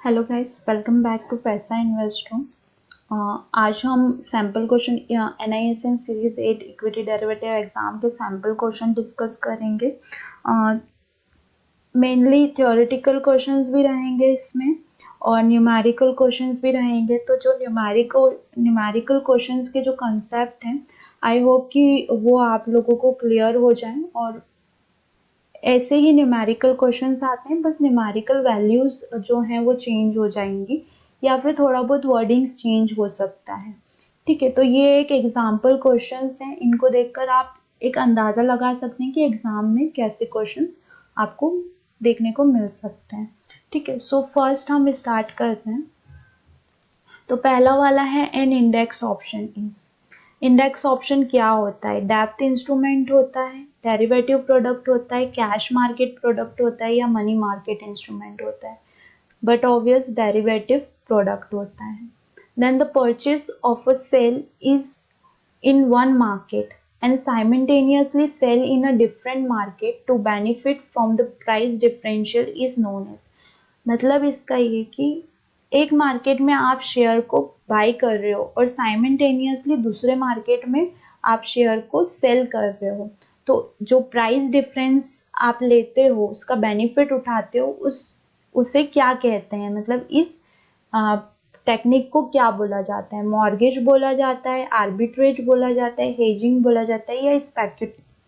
Hello guys, welcome back to Paisa invest हूँ। आज हम sample question NISM series 8 equity derivative exam के sample question discuss करेंगे। Mainly theoretical questions भी रहेंगे इसमें और न्यूमेरिकल क्वेश्चंस भी रहेंगे। तो जो न्यूमेरिकल क्वेश्चंस के जो कंसेप्ट हैं, आई होप कि वो आप लोगों को क्लियर हो जाएं। और ऐसे ही न्यूमेरिकल क्वेश्चंस आते हैं, बस न्यूमेरिकल वैल्यूज जो हैं वो चेंज हो जाएंगी या फिर थोड़ा बहुत वर्डिंग्स चेंज हो सकता है। ठीक है, तो ये एक एग्जाम्पल क्वेश्चंस हैं। इनको देखकर आप एक अंदाज़ा लगा सकते हैं कि एग्जाम में कैसे क्वेश्चंस आपको देखने को मिल सकते हैं। ठीक है, सो फर्स्ट हम स्टार्ट करते हैं। तो पहला वाला है an index option is. Index option क्या होता है? डेप्थ इंस्ट्रूमेंट होता है, डेरिवेटिव प्रोडक्ट होता है, कैश मार्केट प्रोडक्ट होता है या मनी मार्केट इंस्ट्रूमेंट होता है? बट ऑब्वियस डेरिवेटिव प्रोडक्ट होता है। Then the purchase of a sale is in one market and simultaneously sell in a different market to benefit from the price differential is known as। मतलब इसका ये कि एक market में आप share को बाय कर रहे हो और साइमल्टेनियसली दूसरे मार्केट में आप शेयर को सेल कर रहे हो, तो जो प्राइस डिफरेंस आप लेते हो, उसका बेनिफिट उठाते हो, उसे क्या कहते हैं? मतलब इस टेक्निक को क्या बोला जाता है? मॉर्गेज बोला जाता है, आर्बिट्रेज बोला जाता है, हेजिंग बोला जाता है या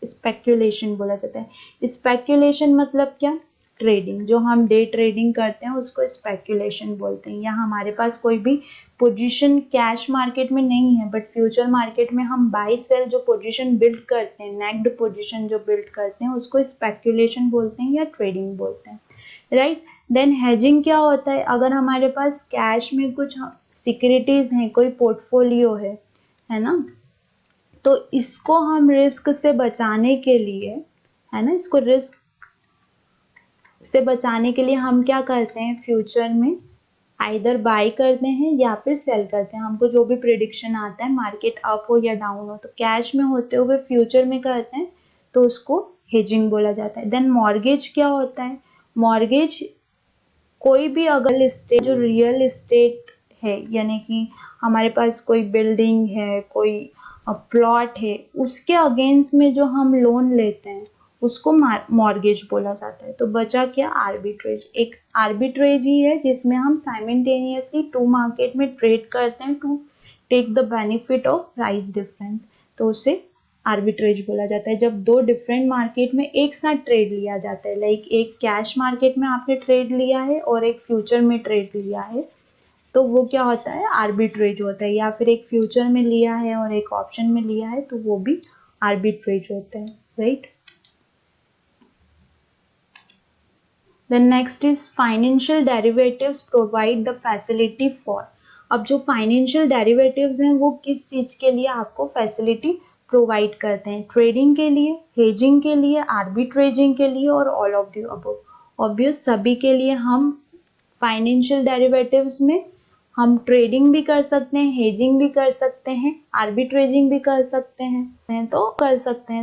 स्पेक्यूलेशन बोला जाता है? स्पेक्यूलेशन मतलब क्या? ट्रेडिंग। जो हम डे ट्रेडिंग करते हैं उसको स्पेक्यूलेशन बोलते हैं। या हमारे पास कोई भी पोजीशन कैश मार्केट में नहीं है बट फ्यूचर मार्केट में हम बाय सेल जो पोजीशन बिल्ड करते हैं, नेक्ड पोजीशन जो बिल्ड करते हैं, उसको स्पेक्यूलेशन बोलते हैं या ट्रेडिंग बोलते हैं, राइट। देन हेजिंग क्या होता है? अगर हमारे पास कैश में कुछ सिक्योरिटीज हैं, कोई पोर्टफोलियो है ना, तो इसको हम रिस्क से बचाने के लिए, है ना, इसको रिस्क से बचाने के लिए हम क्या करते हैं? फ्यूचर में आइदर बाय करते हैं या फिर सेल करते हैं। हमको जो भी प्रिडिक्शन आता है, मार्केट अप हो या डाउन हो, तो कैश में होते हुए फ्यूचर में करते हैं, तो उसको हेजिंग बोला जाता है। देन मॉर्गेज क्या होता है? मॉर्गेज कोई भी अगर स्टेट, जो रियल एस्टेट है, यानी कि हमारे पास कोई बिल्डिंग है, कोई प्लॉट है, उसके अगेंस्ट में जो हम लोन लेते हैं उसको मॉर्गेज बोला जाता है। तो बचा क्या? आर्बिट्रेज। एक आर्बिट्रेज ही है जिसमें हम साइमल्टेनियसली टू मार्केट में ट्रेड करते हैं to take the benefit of price difference, तो उसे आर्बिट्रेज बोला जाता है। जब दो डिफरेंट मार्केट में एक साथ ट्रेड लिया जाता है, लाइक एक कैश मार्केट में आपने ट्रेड लिया है और एक फ्यूचर में ट्रेड लिया है, तो वो क्या होता है? आर्बिट्रेज होता है। या फिर एक फ्यूचर में लिया है और एक ऑप्शन में लिया है, तो वो भी आर्बिट्रेज होता है, right. Then next is financial derivatives provide the facility for. अब जो फाइनेंशियल डेरिवेटिव्स हैं वो किस चीज के लिए आपको फैसिलिटी प्रोवाइड करते हैं? ट्रेडिंग के लिए, हेजिंग के लिए, आर्बिट्रेजिंग के लिए और all of the above. Obvious सभी के लिए। हम फाइनेंशियल डेरिवेटिव्स में हम ट्रेडिंग भी कर सकते हैं, हेजिंग भी कर सकते हैं, आर्बिट्रेजिंग भी कर सकते हैं,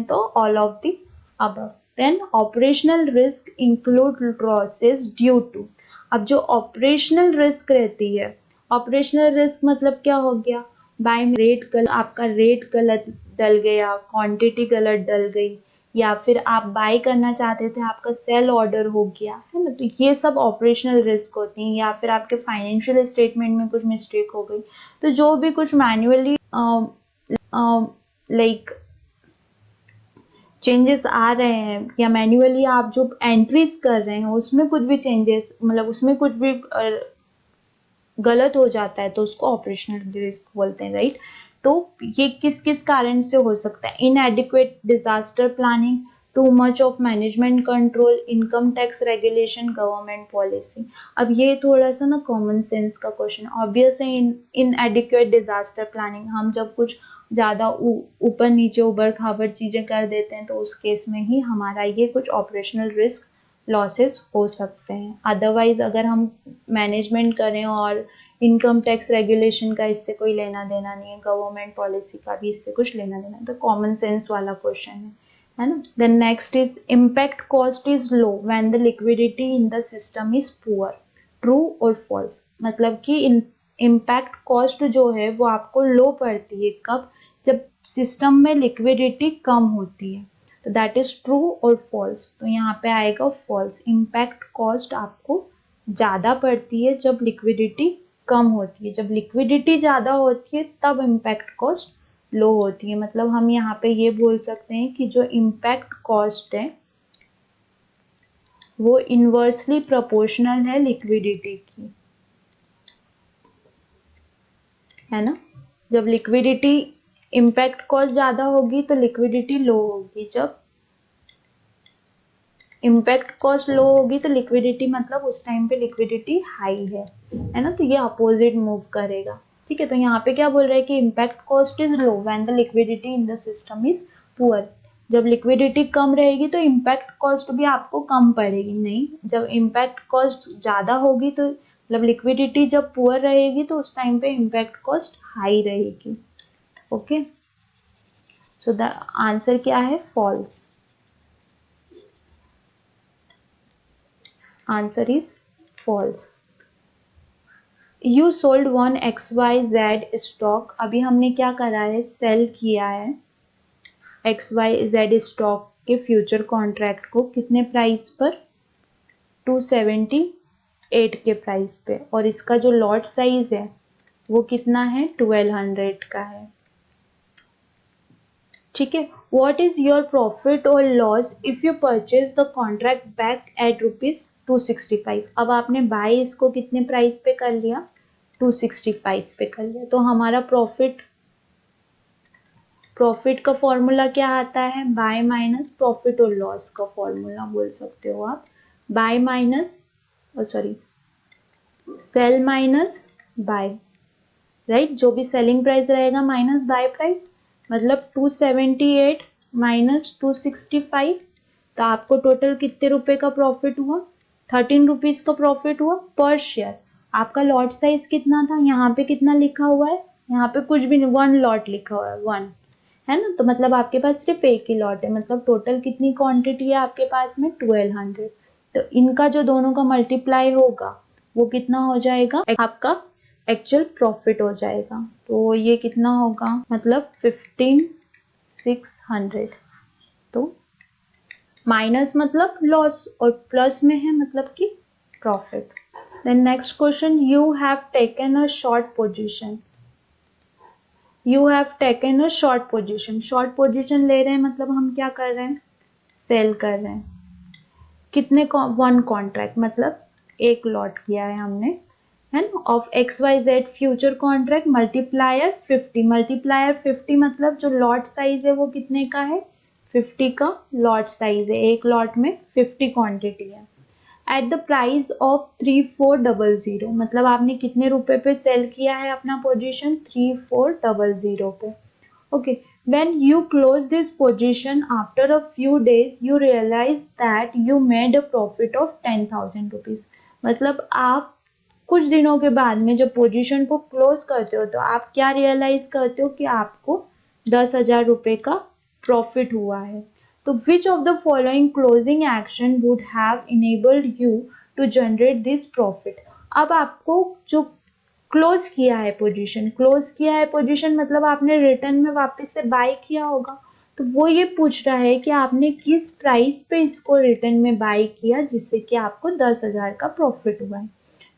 तो all of the above. Then operational risk include losses due to. अब जो ऑपरेशनल रिस्क रहती है, ऑपरेशनल रिस्क मतलब क्या हो गया? बाय आपका रेट गलत डल गया, क्वांटिटी गलत डल गई, या फिर आप बाय करना चाहते थे, आपका सेल ऑर्डर हो गया, है ना, तो ये सब ऑपरेशनल रिस्क होती हैं। या फिर आपके फाइनेंशियल स्टेटमेंट में कुछ मिस्टेक हो गई, तो जो भी कुछ मैन्युअली लाइक चेंजेस आ रहे हैं या मैन्युअली आप जो एंट्रीज कर रहे हैं उसमें कुछ भी चेंजेस, मतलब उसमें कुछ भी गलत हो जाता है, तो उसको ऑपरेशनल रिस्क बोलते हैं, राइट। तो ये किस किस कारण से हो सकता है? इनएडिक्वेट disaster planning, too much of management control, income tax regulation, government policy. अब ये थोड़ा सा ना कॉमन सेंस का क्वेश्चन। ऑब्वियस है, इनएडिक्वेट डिजास्टर प्लानिंग, हम जब कुछ ज़्यादा ऊपर नीचे उबड़ खाबड़ चीज़ें कर देते हैं, तो उस केस में ही हमारा ये कुछ ऑपरेशनल रिस्क लॉसेस हो सकते हैं। अदरवाइज अगर हम मैनेजमेंट करें और इनकम टैक्स रेगुलेशन का इससे कोई लेना देना नहीं है, गवर्नमेंट पॉलिसी का भी इससे कुछ लेना देना है, तो कॉमन सेंस वाला क्वेश्चन है ना। Then next is impact cost is low when the liquidity in the system is poor. True और फॉल्स, मतलब कि इम्पैक्ट कॉस्ट जो है वो आपको लो पड़ती है कब, जब सिस्टम में लिक्विडिटी कम होती है, तो दैट इज ट्रू और फॉल्स। तो यहाँ पे आएगा फॉल्स, इम्पैक्ट कॉस्ट आपको ज़्यादा पड़ती है जब लिक्विडिटी कम होती है, जब लिक्विडिटी ज़्यादा होती है तब इम्पैक्ट कॉस्ट लो होती है। मतलब हम यहाँ पे ये बोल सकते हैं कि जो इम्पैक्ट कॉस्ट है वो इन्वर्सली प्रोपोर्शनल है लिक्विडिटी की, है ना। जब लिक्विडिटी इम्पैक्ट कॉस्ट ज़्यादा होगी तो लिक्विडिटी लो होगी, जब इम्पैक्ट कॉस्ट लो होगी तो लिक्विडिटी, मतलब उस टाइम पे लिक्विडिटी हाई है ना, तो ये अपोजिट मूव करेगा। ठीक है, तो यहाँ पे क्या बोल रहा है कि impact cost is low when the liquidity in the system is poor. जब लिक्विडिटी कम रहेगी तो इम्पैक्ट कॉस्ट भी आपको कम पड़ेगी, नहीं, जब इम्पैक्ट कॉस्ट ज़्यादा होगी तो मतलब लिक्विडिटी जब पुअर रहेगी तो उस टाइम पे इम्पैक्ट कॉस्ट हाई रहेगी। ओके, सो द आंसर क्या है, false. Answer is false. You sold one XYZ stock. अभी हमने क्या करा है, सेल किया है XYZ स्टॉक के फ्यूचर कॉन्ट्रैक्ट को कितने प्राइस पर, 278 के प्राइस पे, और इसका जो लॉट साइज है वो कितना है, 1200 का है। ठीक है, व्हाट इज योर प्रॉफिट और loss if you purchase the contract back at ₹265। अब आपने बाय इसको कितने प्राइस पे कर लिया, 265 पे कर लिया, तो हमारा प्रॉफिट का फॉर्मूला क्या आता है, बाय माइनस प्रॉफिट और लॉस का फॉर्मूला बोल सकते हो आप, buy minus sell minus buy, right, जो भी सेलिंग प्राइस रहेगा माइनस बाय प्राइस, मतलब 278 माइनस 265, तो आपको टोटल कितने रुपए का प्रॉफिट हुआ, 13 रुपीज का प्रॉफिट हुआ पर शेयर। आपका लॉट साइज कितना था, यहाँ पे कितना लिखा हुआ है, यहाँ पे कुछ भी नहीं, 1 लॉट लिखा हुआ है, 1, है ना, तो मतलब आपके पास सिर्फ एक ही लॉट है, मतलब टोटल कितनी क्वांटिटी है आपके पास में, 1200। तो इनका जो दोनों का मल्टीप्लाई होगा वो कितना हो जाएगा, आपका एक्चुअल प्रॉफिट हो जाएगा। तो ये कितना होगा, मतलब 15600। तो माइनस मतलब लॉस और प्लस में है मतलब कि profit. Then next question, you have taken a short position. You have taken a short position, short position ले रहे हैं मतलब हम क्या कर रहे हैं, सेल कर रहे हैं। कितने, 1 कॉन्ट्रैक्ट, मतलब एक लॉट किया है हमने, है ना, of XYZ future contract multiplier 50 मतलब जो लॉट साइज है वो कितने का है, 50 का लॉट साइज है, एक लॉट में 50 क्वांटिटी है। एट द प्राइस ऑफ 3400, मतलब आपने कितने रुपए पे सेल किया है अपना पोजीशन, 3400 पे। Okay, when you close this position after a few days you realize that you made a profit of 10,000 rupees। मतलब आप कुछ दिनों के बाद में जब पोजीशन को क्लोज करते हो तो आप क्या रियलाइज करते हो कि आपको 10,000 रुपए का प्रॉफिट हुआ है। तो which of the following closing action would have enabled you to generate this profit. अब आपको जो क्लोज किया है पोजीशन, क्लोज किया है पोजीशन मतलब आपने रिटर्न में वापस से बाय किया होगा, तो वो ये पूछ रहा है कि आपने किस प्राइस पे इसको रिटर्न में बाय किया जिससे कि आपको 10,000 का प्रॉफिट हुआ है।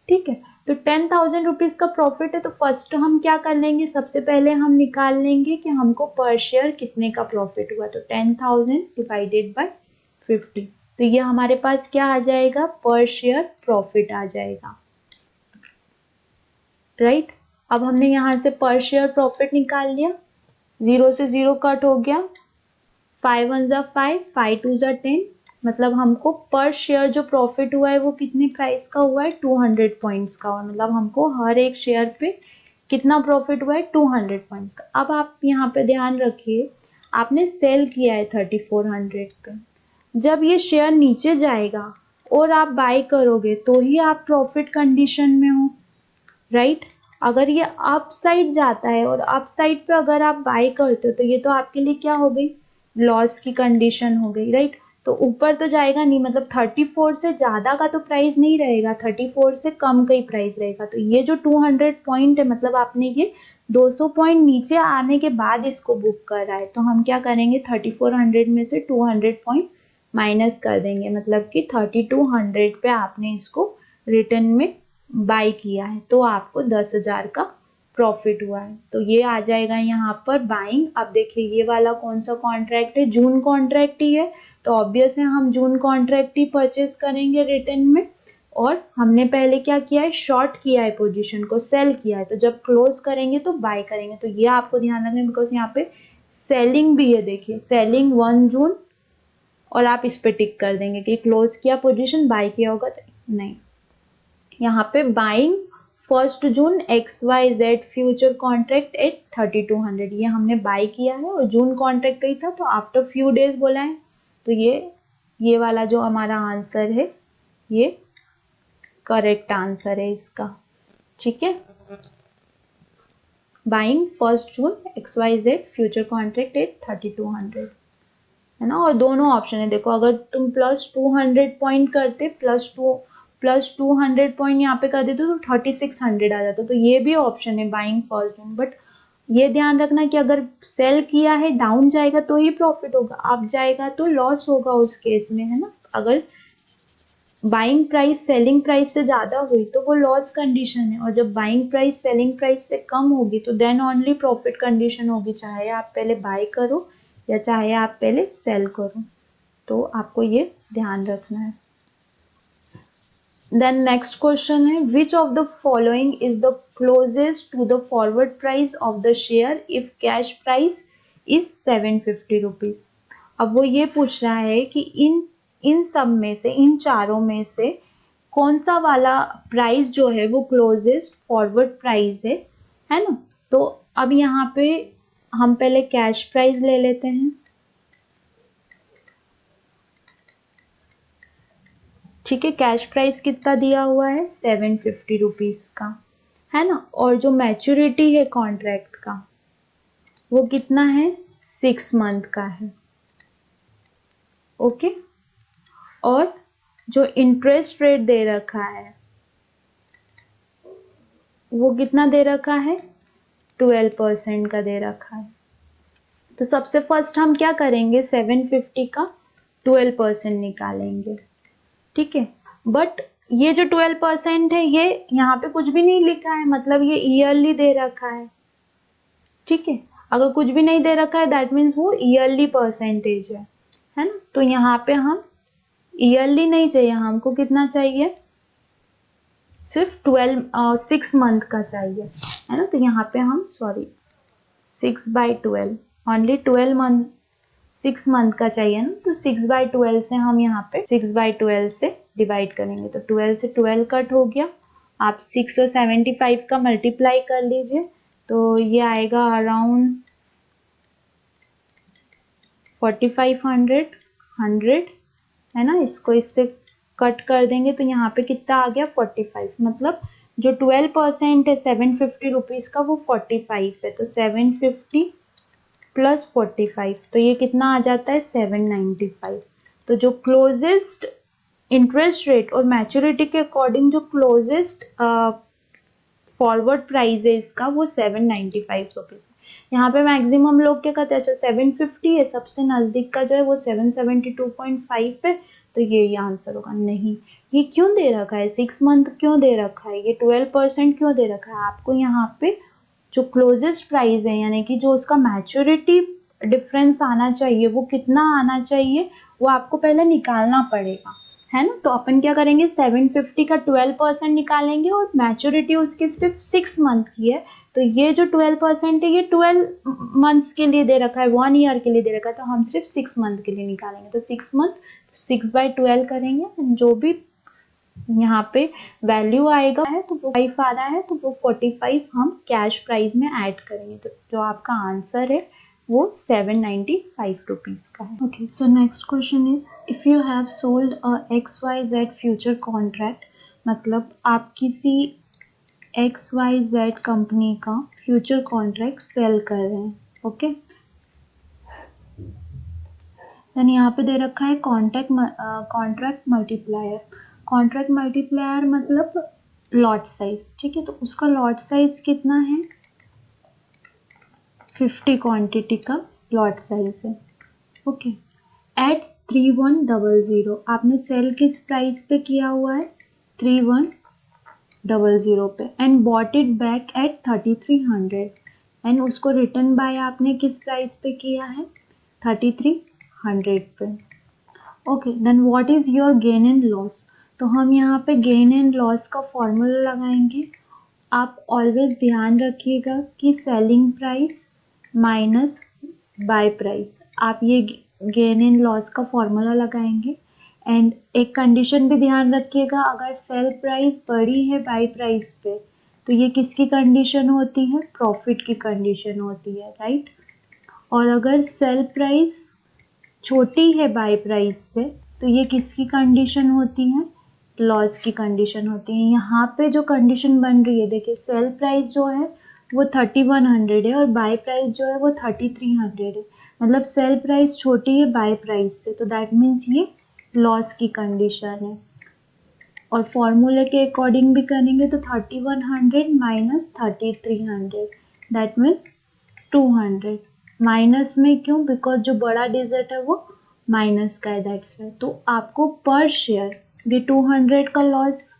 ठीक है, तो 10,000 रुपीज का प्रॉफिट है, तो फर्स्ट हम क्या कर लेंगे, सबसे पहले हम निकाल लेंगे कि हमको पर शेयर कितने का प्रॉफिट हुआ, तो 10,000 डिवाइडेड बाय 50, तो ये हमारे पास क्या आ जाएगा, पर शेयर प्रॉफिट आ जाएगा, राइट। अब हमने यहाँ से पर शेयर प्रॉफिट निकाल लिया, 0 से 0 कट हो गया, 5 1 जा 5, 5 2 जा 10, मतलब हमको पर शेयर जो प्रॉफिट हुआ है वो कितने प्राइस का हुआ है, 200 पॉइंट्स का हुआ, मतलब हमको हर एक शेयर पे कितना प्रॉफिट हुआ है, 200 पॉइंट्स का। अब आप यहाँ पे ध्यान रखिए, आपने सेल किया है 3400 पे, जब ये शेयर नीचे जाएगा और आप बाय करोगे तो ही आप प्रॉफिट कंडीशन में हो, राइट। अगर ये अप साइड जाता है और अप साइड पे अगर आप बाय करते हो तो ये तो आपके लिए क्या हो गई, लॉस की कंडीशन हो गई, राइट। तो ऊपर तो जाएगा नहीं, मतलब 34 से ज़्यादा का तो प्राइस नहीं रहेगा, 34 से कम का ही प्राइस रहेगा। तो ये जो 200 पॉइंट है, मतलब आपने ये 200 पॉइंट नीचे आने के बाद इसको बुक करा है, तो हम क्या करेंगे 3400 में से 200 पॉइंट माइनस कर देंगे, मतलब कि 3200 पे आपने इसको रिटर्न में बाय किया है, तो आपको 10,000 का प्रॉफिट हुआ है। तो ये आ जाएगा यहाँ पर बाइंग। अब देखिए ये वाला कौन सा कॉन्ट्रैक्ट है, जून कॉन्ट्रैक्ट ही है, तो ऑब्वियस है हम जून कॉन्ट्रैक्ट ही परचेस करेंगे रिटर्न में। और हमने पहले क्या किया है, शॉर्ट किया है, पोजीशन को सेल किया है, तो जब क्लोज करेंगे तो बाय करेंगे। तो ये आपको ध्यान रखना है, बिकॉज यहाँ पे सेलिंग भी है, देखिए सेलिंग 1 जून, और आप इस पे टिक कर देंगे कि क्लोज किया पोजीशन, बाय किया होगा तो नहीं। यहाँ पे buying 1 June XYZ future contract at 3200, ये हमने बाय किया है और जून कॉन्ट्रैक्ट ही था, तो आफ्टर फ्यू डेज बोला है, तो ये वाला जो हमारा आंसर है ये करेक्ट आंसर है इसका। ठीक है, buying 1 June XYZ future contract at 3200 है ना। और दोनों ऑप्शन है, देखो अगर तुम +200 पॉइंट करते, +200 पॉइंट यहाँ पे कर देते तो 3600 आ जाता, तो ये भी ऑप्शन है बाइंग 1 जून। बट ये ध्यान रखना कि अगर सेल किया है डाउन जाएगा तो ही प्रॉफिट होगा, अप जाएगा तो लॉस होगा उस केस में, है ना। अगर बाइंग प्राइस सेलिंग प्राइस से ज्यादा हुई तो वो लॉस कंडीशन है, और जब बाइंग प्राइस सेलिंग प्राइस से कम होगी तो देन ओनली प्रॉफिट कंडीशन होगी, चाहे आप पहले बाय करो या चाहे आप पहले सेल करो। तो आपको ये ध्यान रखना है। देन नेक्स्ट क्वेश्चन है, which of the following is the closest to the forward price of the share if cash price is 750 rupees. अब वो ये पूछ रहा है कि इन सब में से, इन चारों में से कौन सा वाला प्राइस जो है वो क्लोजेस्ट फॉरवर्ड प्राइस है ना। तो अब यहाँ पे हम पहले कैश प्राइस ले लेते हैं। ठीक है, कैश प्राइस कितना दिया हुआ है 750 रुपीज का, है ना। और जो मैच्योरिटी है कॉन्ट्रैक्ट का वो कितना है 6 मंथ का है। ओके, और जो इंटरेस्ट रेट दे रखा है वो कितना दे रखा है 12% का दे रखा है। तो सबसे फर्स्ट हम क्या करेंगे 750 का 12% निकालेंगे। ठीक है, बट ये जो 12% है ये यहाँ पे कुछ भी नहीं लिखा है, मतलब ये ईयरली दे रखा है। ठीक है, अगर कुछ भी नहीं दे रखा है दैट मीन्स वो ईयरली परसेंटेज है ना। तो यहाँ पे हम ईयरली नहीं चाहिए, हमको कितना चाहिए सिर्फ 6 मंथ का चाहिए, है ना। तो यहाँ पे हम 6/12 ओनली 12 मंथ, 6 मंथ का चाहिए ना, तो 6/12 से हम यहाँ पे 6/12 से डिवाइड करेंगे, तो 12 से 12 कट हो गया। आप 6 और 75 का मल्टीप्लाई कर लीजिए, तो ये आएगा अराउंड 4500 100, है ना। इसको इससे कट कर देंगे तो यहाँ पे कितना आ गया 45, मतलब जो 12% है 750 रुपीज का वो 45 है, तो 750 प्लस 45, तो ये कितना आ जाता है 795। तो जो क्लोजेस्ट इंटरेस्ट रेट और मैच्योरिटी के अकॉर्डिंग जो क्लोजेस्ट फॉरवर्ड प्राइस है इसका वो 795 रुपीज है। यहाँ पे मैक्सिमम लोग क्या कहते हैं, अच्छा 750 है, सबसे नजदीक का जो है वो 772.5 है, तो ये आंसर होगा। नहीं, ये क्यों दे रखा है 6 मंथ क्यों दे रखा है, ये 12% क्यों दे रखा है आपको। यहाँ पे जो क्लोजेस्ट प्राइस है यानी कि जो उसका मैच्योरिटी डिफरेंस आना चाहिए वो कितना आना चाहिए वो आपको पहले निकालना पड़ेगा, है ना। तो अपन क्या करेंगे 750 का 12% निकालेंगे और मैच्योरिटी उसकी सिर्फ 6 मंथ की है, तो ये जो 12% है ये 12 मंथ्स के लिए दे रखा है, 1 ईयर के लिए दे रखा है, तो हम सिर्फ 6 मंथ के लिए निकालेंगे। तो 6 मंथ 6/12 करेंगे, जो भी यहाँ पे वैल्यू आएगा है तो वो 5 आ रहा है, तो वो 45 हम कैश प्राइस में ऐड करेंगे, तो जो आपका आंसर है वो 795 रुपीज का है। Okay, so next question is if you have sold a XYZ future contract, मतलब आप किसी XYZ कंपनी का फ्यूचर कॉन्ट्रैक्ट सेल कर रहे हैं। ओके, देन यहाँ पे दे रखा है कॉन्ट्रैक्ट मल्टीप्लायर। कॉन्ट्रैक्ट मल्टीप्लायर मतलब लॉट साइज, ठीक है। तो उसका लॉट साइज कितना है, 50 क्वांटिटी का लॉट साइज है, ओके। एट 3100 आपने सेल किस प्राइस पे किया हुआ है, 3100 पे, and bought it back at 3300, and उसको रिटर्न बाय आपने किस प्राइस पे किया है, 3300 पे, okay. Then what is your gain and loss. तो हम यहाँ पे गेन एंड लॉस का फॉर्मूला लगाएंगे। आप ऑलवेज ध्यान रखिएगा कि selling price minus buy price, आप ये गेन एंड लॉस का फॉर्मूला लगाएंगे। एंड एक कंडीशन भी ध्यान रखिएगा, अगर सेल प्राइस बड़ी है बाय प्राइस पे तो ये किसकी कंडीशन होती है, प्रॉफिट की कंडीशन होती है, राइट। और अगर सेल प्राइस छोटी है बाय प्राइस से तो ये किसकी कंडीशन होती है, लॉस की कंडीशन होती है। यहाँ पे जो कंडीशन बन रही है, देखिए सेल प्राइस जो है वो 3100 है और बाय प्राइस जो है वो 3300 है, मतलब सेल प्राइस छोटी है बाय प्राइस से, तो दैट मीन्स ये लॉस की कंडीशन है। और फॉर्मूले के अकॉर्डिंग भी करेंगे तो 3100 माइनस 3300 दैट मीन्स 200। माइनस में क्यों, बिकॉज जो बड़ा डिजिट है वो माइनस का है, दैट्स वाई। तो आपको पर शेयर ये 200 का लॉस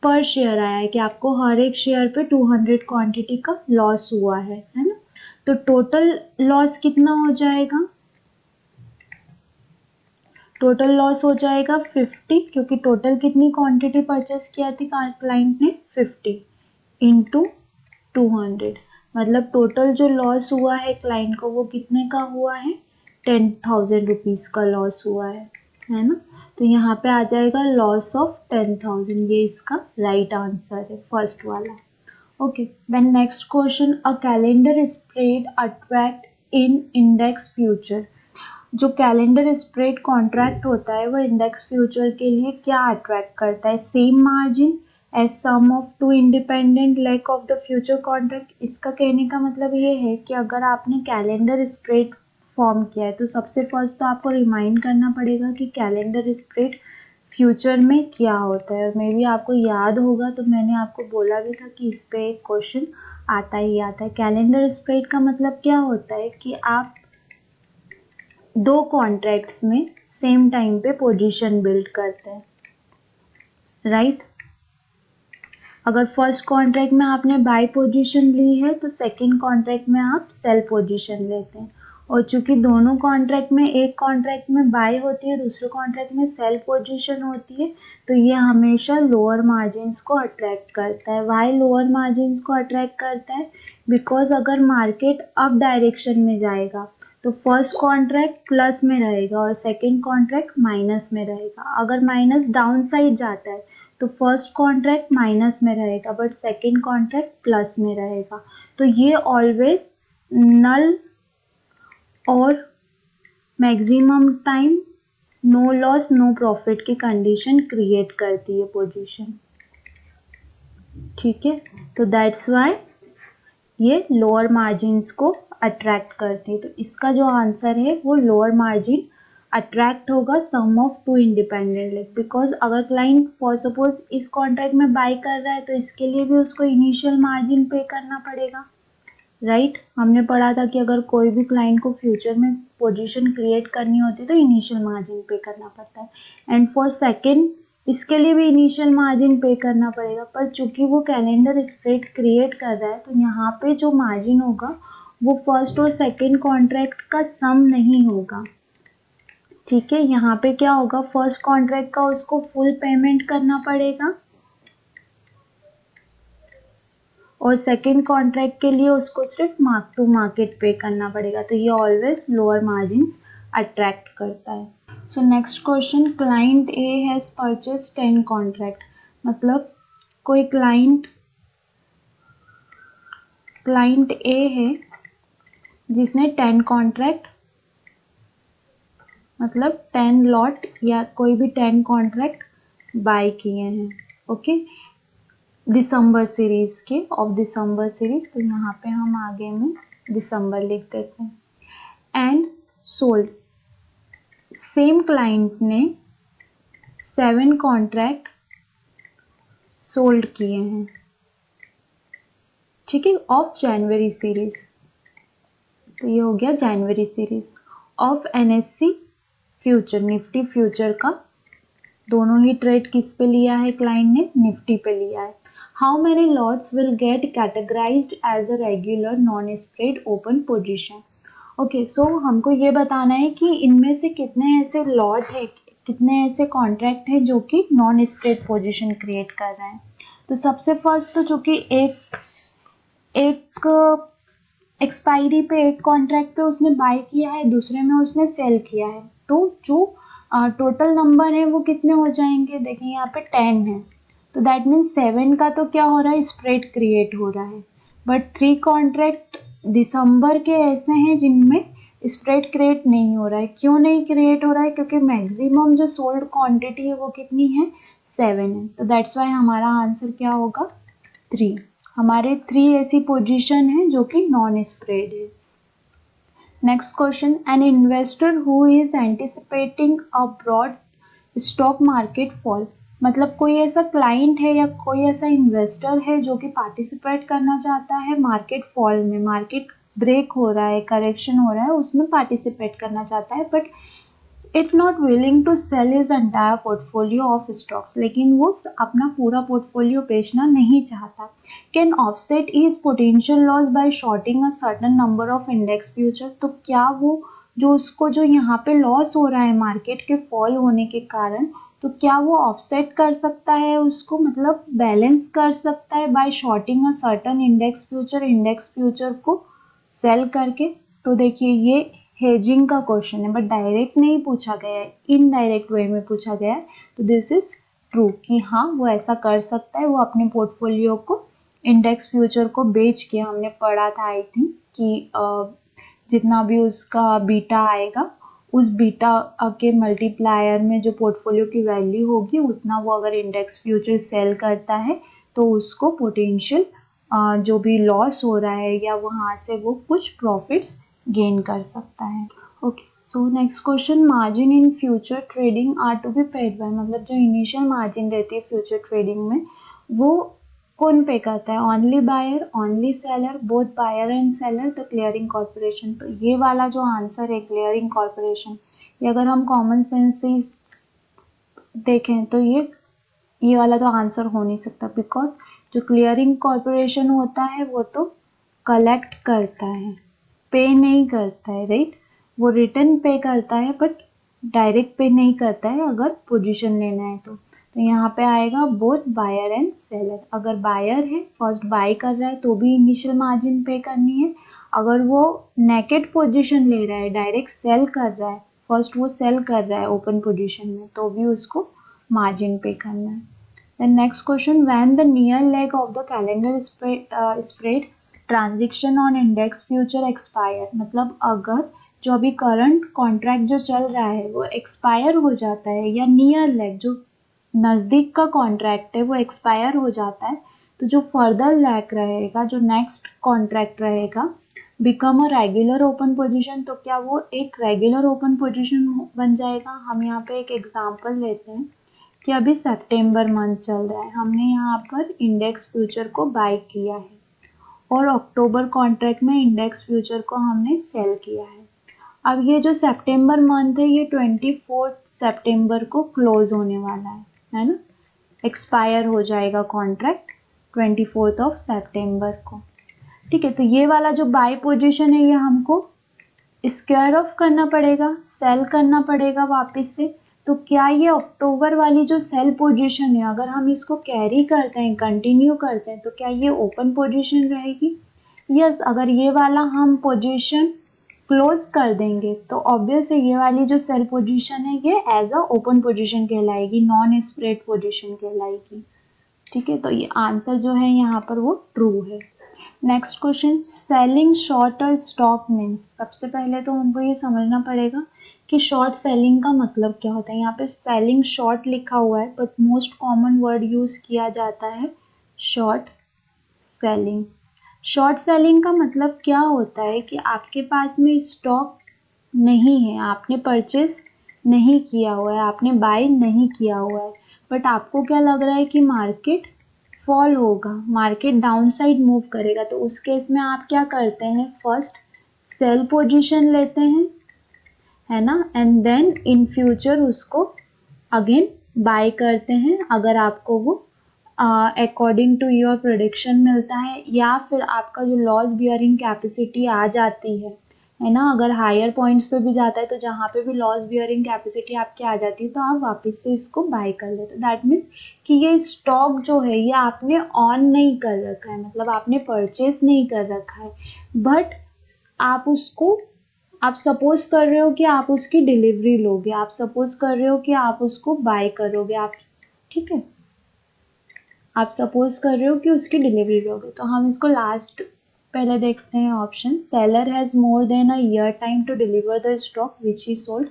पर शेयर आया है कि आपको हर एक शेयर पे 200 क्वांटिटी का लॉस हुआ है ना। तो टोटल लॉस कितना हो जाएगा, टोटल लॉस हो जाएगा 50, क्योंकि टोटल कितनी क्वांटिटी परचेस किया थी क्लाइंट ने, 50 इंटू 200, मतलब टोटल जो लॉस हुआ है क्लाइंट को वो कितने का हुआ है, 10,000 रुपीज का लॉस हुआ है ना। तो यहाँ पे आ जाएगा लॉस ऑफ 10,000, ये इसका राइट आंसर है, फर्स्ट वाला, okay. Then next question, a calendar spread attract in index future. जो कैलेंडर स्प्रेड कॉन्ट्रैक्ट होता है वो इंडेक्स फ्यूचर के लिए क्या अट्रैक्ट करता है, same margin as sum of two independent leg of the future contract. इसका कहने का मतलब ये है कि अगर आपने कैलेंडर स्प्रेड फॉर्म किया है तो सबसे फर्स्ट तो आपको रिमाइंड करना पड़ेगा कि कैलेंडर स्प्रेड फ्यूचर में क्या होता है। और मे बी आपको याद होगा तो मैंने आपको बोला भी था कि इस पे एक क्वेश्चन आता ही आता है। कैलेंडर स्प्रेड का मतलब क्या होता है कि आप दो कॉन्ट्रैक्ट्स में सेम टाइम पे पोजीशन बिल्ड करते हैं, राइट। अगर फर्स्ट कॉन्ट्रैक्ट में आपने बाय पोजीशन ली है तो सेकंड कॉन्ट्रैक्ट में आप सेल पोजीशन लेते हैं। और चूंकि दोनों कॉन्ट्रैक्ट में, एक कॉन्ट्रैक्ट में बाय होती है दूसरे कॉन्ट्रैक्ट में सेल पोजीशन होती है, तो ये हमेशा लोअर मार्जिन्स को अट्रैक्ट करता है। वाई लोअर मार्जिन्स को अट्रैक्ट करता है, बिकॉज अगर मार्केट अप डायरेक्शन में जाएगा तो फर्स्ट कॉन्ट्रैक्ट प्लस में रहेगा और सेकंड कॉन्ट्रैक्ट माइनस में रहेगा। अगर माइनस डाउन साइड जाता है तो फर्स्ट कॉन्ट्रैक्ट माइनस में रहेगा बट सेकंड कॉन्ट्रैक्ट प्लस में रहेगा। तो ये ऑलवेज नल और maximum time no loss no profit की कंडीशन क्रिएट करती है पोजीशन, ठीक है। तो दैट्स वाई ये लोअर मार्जिन्स को अट्रैक्ट करती है। तो इसका जो आंसर है वो लोअर मार्जिन अट्रैक्ट होगा sum of two independent leg, because अगर क्लाइंट फॉर सपोज इस कॉन्ट्रैक्ट में बाय कर रहा है तो इसके लिए भी उसको इनिशियल मार्जिन पे करना पड़ेगा, राइट। हमने पढ़ा था कि अगर कोई भी क्लाइंट को फ्यूचर में पोजीशन क्रिएट करनी होती है तो इनिशियल मार्जिन पे करना पड़ता है। एंड फॉर सेकेंड इसके लिए भी इनिशियल मार्जिन पे करना पड़ेगा, पर चूंकि वो कैलेंडर स्प्रेड क्रिएट कर रहा है तो यहाँ पे जो मार्जिन होगा वो फर्स्ट और सेकेंड कॉन्ट्रैक्ट का सम नहीं होगा, ठीक है। यहाँ पे क्या होगा, फर्स्ट कॉन्ट्रैक्ट का उसको फुल पेमेंट करना पड़ेगा और सेकेंड कॉन्ट्रैक्ट के लिए उसको सिर्फ मार्क टू मार्केट पे करना पड़ेगा। तो ये ऑलवेज लोअर मार्जिन अट्रैक्ट करता है। सो next question, client A has purchase 10 contract. मतलब कोई क्लाइंट ए है जिसने 10 कॉन्ट्रैक्ट मतलब 10 लॉट या कोई भी 10 कॉन्ट्रैक्ट बाय किए हैं, ओके, दिसंबर सीरीज के, ऑफ दिसंबर सीरीज। तो यहाँ पे हम आगे में दिसंबर लिख देते हैं। एंड सोल्ड सेम क्लाइंट ने 7 कॉन्ट्रैक्ट सोल्ड किए हैं, ठीक है, ऑफ जनवरी सीरीज। तो ये हो गया जनवरी series of NSC future, Nifty future का। दोनों ही ट्रेड किस पे लिया है क्लाइंट ने? निफ्टी पे लिया है। How many lots will get categorized as a regular non spread open position. Okay, so हमको ये बताना है कि इनमें से कितने ऐसे लॉट है, कितने ऐसे कॉन्ट्रैक्ट है जो कि नॉन स्प्रेड पोजीशन क्रिएट कर रहे हैं। तो सबसे फर्स्ट तो चूंकि एक एक्सपायरी पे एक कॉन्ट्रैक्ट पे उसने बाय किया है, दूसरे में उसने सेल किया है, तो जो टोटल नंबर है वो कितने हो जाएंगे? देखिए यहाँ पे 10 है, तो दैट मीन्स 7 का तो क्या हो रहा है? स्प्रेड क्रिएट हो रहा है। बट 3 कॉन्ट्रैक्ट दिसंबर के ऐसे हैं जिनमें स्प्रेड क्रिएट नहीं हो रहा है। क्यों नहीं क्रिएट हो रहा है? क्योंकि मैक्सिमम जो सोल्ड क्वांटिटी है वो कितनी है? 7 है। तो दैट्स वाई हमारा आंसर क्या होगा? 3। हमारे 3 ऐसी पोजीशन है जो कि नॉन स्प्रेड है। Next question, an investor who is anticipating a broad stock market fall. मतलब कोई ऐसा क्लाइंट है या कोई ऐसा इन्वेस्टर है जो कि पार्टिसिपेट करना चाहता है मार्केट फॉल में, मार्केट ब्रेक हो रहा है, करेक्शन हो रहा है, उसमें पार्टिसिपेट करना चाहता है, but it not willing to sell his entire portfolio of stocks. लेकिन वो अपना पूरा पोर्टफोलियो बेचना नहीं चाहता। Can offset is potential loss by shorting a certain number of index future. तो क्या वो जो यहाँ पे लॉस हो रहा है मार्केट के फॉल होने के कारण, तो क्या वो ऑफसेट कर सकता है उसको, मतलब बैलेंस कर सकता है by shorting a certain index future को सेल करके। तो देखिए ये हेजिंग का क्वेश्चन है, बट डायरेक्ट नहीं पूछा गया है, इनडायरेक्ट वे में पूछा गया है। तो दिस इज ट्रू कि हाँ वो ऐसा कर सकता है। वो अपने पोर्टफोलियो को इंडेक्स फ्यूचर को बेच के, हमने पढ़ा था आई थिंक कि जितना भी उसका बीटा आएगा, उस बीटा के मल्टीप्लायर में जो पोर्टफोलियो की वैल्यू होगी उतना वो अगर इंडेक्स फ्यूचर सेल करता है तो उसको पोटेंशियल जो भी लॉस हो रहा है या वहाँ से वो कुछ प्रॉफिट्स गेन कर सकता है। Okay, so next question, margin in future trading are to be paid by. मतलब जो इनिशियल मार्जिन रहती है फ्यूचर ट्रेडिंग में वो कौन पे करता है? Only buyer, only seller, both buyer and seller, the clearing corporation. तो ये वाला जो आंसर है क्लियरिंग कॉर्पोरेशन, ये अगर हम कॉमन सेंस से देखें तो ये वाला तो आंसर हो नहीं सकता, बिकॉज जो क्लियरिंग कॉर्पोरेशन होता है वो तो कलेक्ट करता है, पे नहीं करता है, राइट? वो रिटर्न पे करता है बट डायरेक्ट पे नहीं करता है अगर पोजीशन लेना है तो यहाँ पे आएगा बोथ बायर एंड सेलर। अगर बायर है, फर्स्ट बाय कर रहा है तो भी इनिशियल मार्जिन पे करनी है। अगर वो नेकेड पोजीशन ले रहा है, डायरेक्ट सेल कर रहा है, फर्स्ट वो सेल कर रहा है ओपन पोजीशन में, तो भी उसको मार्जिन पे करना है। Then next question, when the near leg of the calendar spread transaction on index future expire। मतलब अगर जो अभी करंट कॉन्ट्रैक्ट जो चल रहा है वो एक्सपायर हो जाता है, या नियर लेग जो नज़दीक का कॉन्ट्रैक्ट है वो एक्सपायर हो जाता है, तो जो फर्दर लैग रहेगा, जो नेक्स्ट कॉन्ट्रैक्ट रहेगा, become a regular open position. तो क्या वो एक रेगुलर ओपन पोजीशन बन जाएगा? हम यहाँ पे एक एग्जांपल लेते हैं कि अभी सितंबर मंथ चल रहा है, हमने यहाँ पर इंडेक्स फ्यूचर को बाय किया है और अक्टूबर कॉन्ट्रैक्ट में इंडेक्स फ्यूचर को हमने सेल किया है। अब ये जो सितंबर मंथ है ये 24 सितंबर को क्लोज होने वाला है ना? एक्सपायर हो जाएगा कॉन्ट्रैक्ट 24 ऑफ सितंबर को, ठीक है। तो ये वाला जो बाय पोजीशन है ये हमको स्क्वायर ऑफ करना पड़ेगा, सेल करना पड़ेगा वापस से। तो क्या ये अक्टूबर वाली जो सेल पोजीशन है अगर हम इसको कैरी करते हैं, कंटिन्यू करते हैं, तो क्या ये ओपन पोजीशन रहेगी? यस, अगर ये वाला हम पोजीशन क्लोज कर देंगे तो ऑब्वियस है ये वाली जो सेल पोजीशन है ये एज अ ओपन पोजीशन कहलाएगी, नॉन स्प्रेड पोजीशन कहलाएगी, ठीक है। तो ये आंसर जो है यहाँ पर वो ट्रू है। नेक्स्ट क्वेश्चन, सेलिंग शॉर्ट और स्टॉक मीन्स। सबसे पहले तो हमको ये समझना पड़ेगा कि शॉर्ट सेलिंग का मतलब क्या होता है। यहाँ पे सेलिंग शॉर्ट लिखा हुआ है but most common word use किया जाता है शॉर्ट सेलिंग। शॉर्ट सेलिंग का मतलब क्या होता है कि आपके पास में स्टॉक नहीं है, आपने परचेस नहीं किया हुआ है, आपने बाय नहीं किया हुआ है, बट आपको क्या लग रहा है कि मार्केट फॉल होगा, मार्केट डाउन साइड मूव करेगा, तो उस केस में आप क्या करते हैं, फर्स्ट सेल पोजीशन लेते हैं, है ना, एंड देन इन फ्यूचर उसको अगेन बाय करते हैं अगर आपको वो अकॉर्डिंग टू योर प्रोडिक्शन मिलता है, या फिर आपका जो लॉस बियरिंग कैपेसिटी आ जाती है ना, अगर हायर पॉइंट्स पे भी जाता है तो जहाँ पे भी लॉस बियरिंग कैपेसिटी आपकी आ जाती है तो आप वापस से इसको बाय कर लेते, दैट मीन्स कि ये स्टॉक जो है ये आपने ऑन नहीं कर रखा है, मतलब आपने परचेस नहीं कर रखा है, बट आप उसको, आप सपोज कर रहे हो कि आप उसकी डिलीवरी लोगे, आप सपोज कर रहे हो कि आप उसको बाय करोगे, आप, ठीक है, आप सपोज कर रहे हो कि उसकी डिलीवरी लोगे, तो हम इसको लास्ट पहले देखते हैं option, seller has more than a year time to deliver the stock which he sold.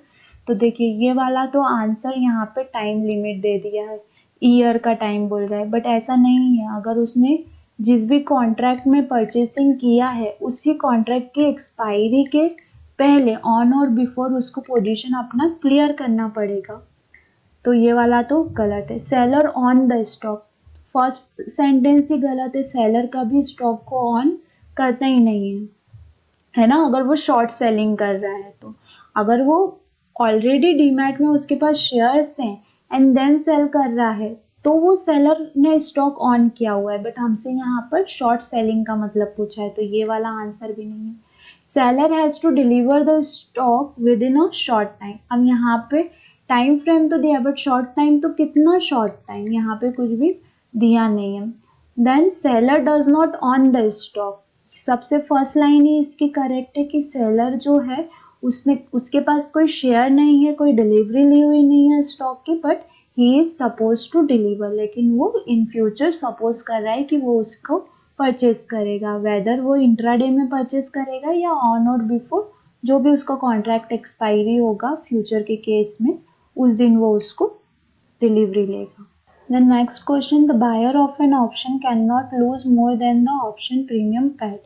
तो देखिए ये वाला तो आंसर यहाँ पे टाइम लिमिट दे दिया है, ईयर का टाइम बोल रहा है, बट ऐसा नहीं है, अगर उसने जिस भी कॉन्ट्रैक्ट में परचेसिंग किया है उसी कॉन्ट्रैक्ट की एक्सपायरी के पहले ऑन और बिफोर उसको पोजीशन अपना क्लियर करना पड़ेगा, तो ये वाला तो गलत है। Seller on the stock, first sentence ही गलत है, सेलर कभी स्टॉक को ऑन करता ही नहीं है ना, अगर वो शॉर्ट सेलिंग कर रहा है तो, अगर वो ऑलरेडी डीमैट में उसके पास शेयर्स हैं एंड देन सेल कर रहा है तो वो सेलर ने स्टॉक ऑन किया हुआ है, बट हमसे यहाँ पर शॉर्ट सेलिंग का मतलब पूछा है, तो ये वाला आंसर भी नहीं है। Seller has to deliver the stock within a short time, अब यहाँ पे टाइम फ्रेम तो दिया बट शॉर्ट टाइम तो कितना शॉर्ट टाइम, यहाँ पे कुछ भी दिया नहीं है। Then seller does not own the stock, सबसे फर्स्ट लाइन ही इसकी करेक्ट है कि सेलर जो है उसने, उसके पास कोई शेयर नहीं है, कोई डिलीवरी ली हुई नहीं है स्टॉक की, but he is suppose to deliver, लेकिन वो इन फ्यूचर सपोज कर रहा है कि वो उसको परचेस करेगा, वेदर वो इंट्राडे में परचेस करेगा या ऑन और बिफोर, जो भी उसका कॉन्ट्रैक्ट एक्सपायरी होगा फ्यूचर के केस में उस दिन वो उसको डिलीवरी लेगा। Then next question, the buyer of an option cannot lose more than the option premium paid.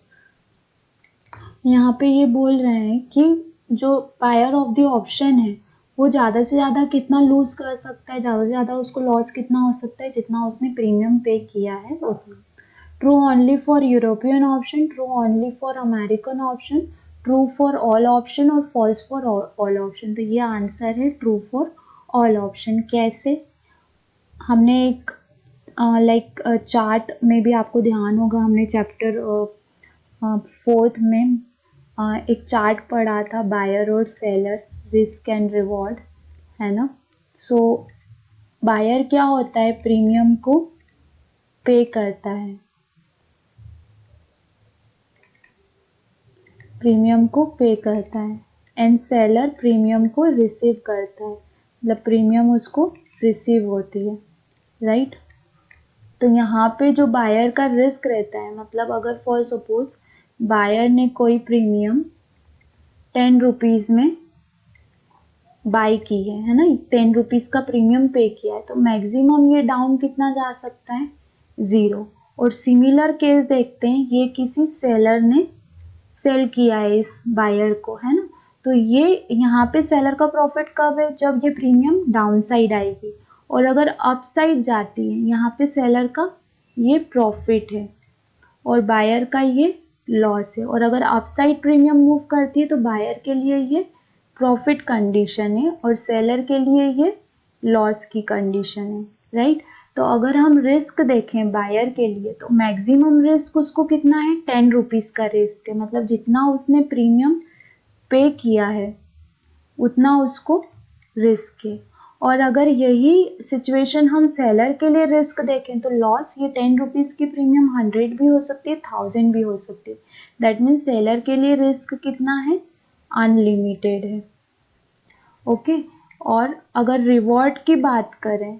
यहाँ पे ये बोल रहे हैं कि जो बायर ऑफ द ऑप्शन है वो ज़्यादा से ज़्यादा कितना लूज कर सकता है, ज़्यादा से ज़्यादा उसको लॉस कितना हो सकता है, जितना उसने प्रीमियम पे किया है उतना। True only for European option, true only for American option, true for all option और फॉल्स फॉर ऑल ऑप्शन, तो ये आंसर है ट्रू फॉर ऑल ऑप्शन। कैसे, हमने एक लाइक चार्ट में भी आपको ध्यान होगा, हमने चैप्टर फोर्थ में एक चार्ट पढ़ा था, बायर और सेलर, रिस्क एंड रिवॉर्ड, है ना। सो बायर क्या होता है, प्रीमियम को पे करता है, प्रीमियम को पे करता है, एंड सेलर प्रीमियम को रिसीव करता है, मतलब प्रीमियम उसको रिसीव होती है, राइट। तो यहाँ पे जो बायर का रिस्क रहता है, मतलब अगर फॉर सपोज बायर ने कोई प्रीमियम 10 रुपीज़ में बाय की है ना, 10 रुपीज़ का प्रीमियम पे किया है, तो मैक्सिमम ये डाउन कितना जा सकता है, 0। और सिमिलर केस देखते हैं, ये किसी सेलर ने सेल किया है इस बायर को, है ना, तो ये यहाँ पे सेलर का प्रॉफिट कब है, जब ये प्रीमियम डाउन साइड आएगी, और अगर अप साइड जाती है यहाँ पे सेलर का ये प्रॉफिट है और बायर का ये लॉस है, और अगर अपसाइड प्रीमियम मूव करती है तो बायर के लिए ये प्रॉफिट कंडीशन है और सेलर के लिए ये लॉस की कंडीशन है, राइट। तो अगर हम रिस्क देखें बायर के लिए तो मैक्सिमम रिस्क उसको कितना है, 10 रुपीज़ का रिस्क है, मतलब जितना उसने प्रीमियम पे किया है उतना उसको रिस्क है। और अगर यही सिचुएशन हम सेलर के लिए रिस्क देखें तो लॉस, ये 10 रुपीज़ की प्रीमियम 100 भी हो सकती है, 1000 भी हो सकती है, दैट मीन्स सेलर के लिए रिस्क कितना है, अनलिमिटेड है, ओके। और अगर रिवॉर्ड की बात करें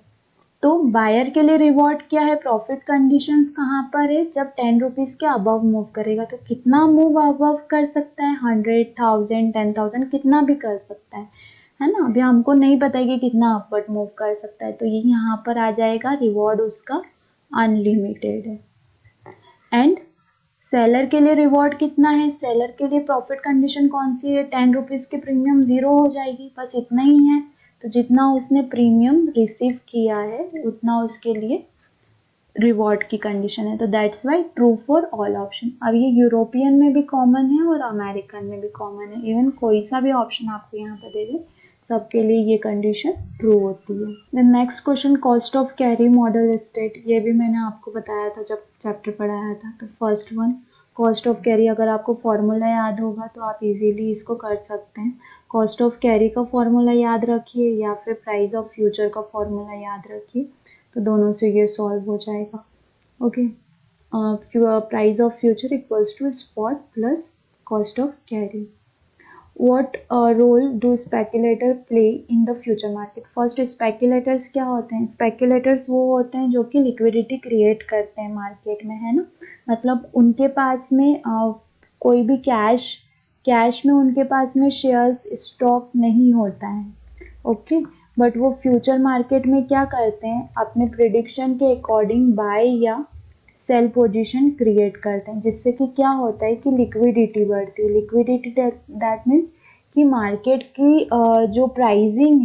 तो बायर के लिए रिवॉर्ड क्या है, प्रॉफिट कंडीशंस कहाँ पर है, जब 10 रुपीज़ के अबव मूव करेगा, तो कितना मूव अबव कर सकता है, 100, 1000, 10,000 कितना भी कर सकता है ना। अभी हमको नहीं पता है कि कितना अपवर्ड मूव कर सकता है, तो ये यहाँ पर आ जाएगा, रिवॉर्ड उसका अनलिमिटेड है। एंड सेलर के लिए रिवॉर्ड कितना है, सेलर के लिए प्रॉफिट कंडीशन कौन सी है, 10 रुपीज़ की प्रीमियम 0 हो जाएगी, बस इतना ही है, तो जितना उसने प्रीमियम रिसीव किया है उतना उसके लिए रिवॉर्ड की कंडीशन है। तो that's Y true for all option. अब ये यूरोपियन में भी कॉमन है और अमेरिकन में भी कॉमन है। इवन कोई सा भी ऑप्शन आपको यहाँ पर दे दे, सबके लिए ये कंडीशन ट्रू होती है। Then next question, cost of carry model state. ये भी मैंने आपको बताया था जब चैप्टर पढ़ाया था। तो first one, cost of carry, अगर आपको फॉर्मूला याद होगा तो आप इजीली इसको कर सकते हैं। कॉस्ट ऑफ कैरी का फॉर्मूला याद रखिए या फिर प्राइस ऑफ फ्यूचर का फॉर्मूला याद रखिए, तो दोनों से ये सॉल्व हो जाएगा। Okay, price of future equals to spot plus cost of carry. What role do speculator play in the future market? First, speculators क्या होते हैं? स्पेकुलेटर्स वो होते हैं जो कि लिक्विडिटी क्रिएट करते हैं मार्केट में, है ना। मतलब उनके पास में कोई भी कैश में उनके पास में शेयर्स स्टॉक नहीं होता है, ओके। बट वो फ्यूचर मार्केट में क्या करते हैं, अपने प्रिडिक्शन के अकॉर्डिंग बाय या सेल पोजीशन क्रिएट करते हैं, जिससे कि क्या होता है कि लिक्विडिटी बढ़ती है। लिक्विडिटी दैट मीन्स कि मार्केट की जो प्राइसिंग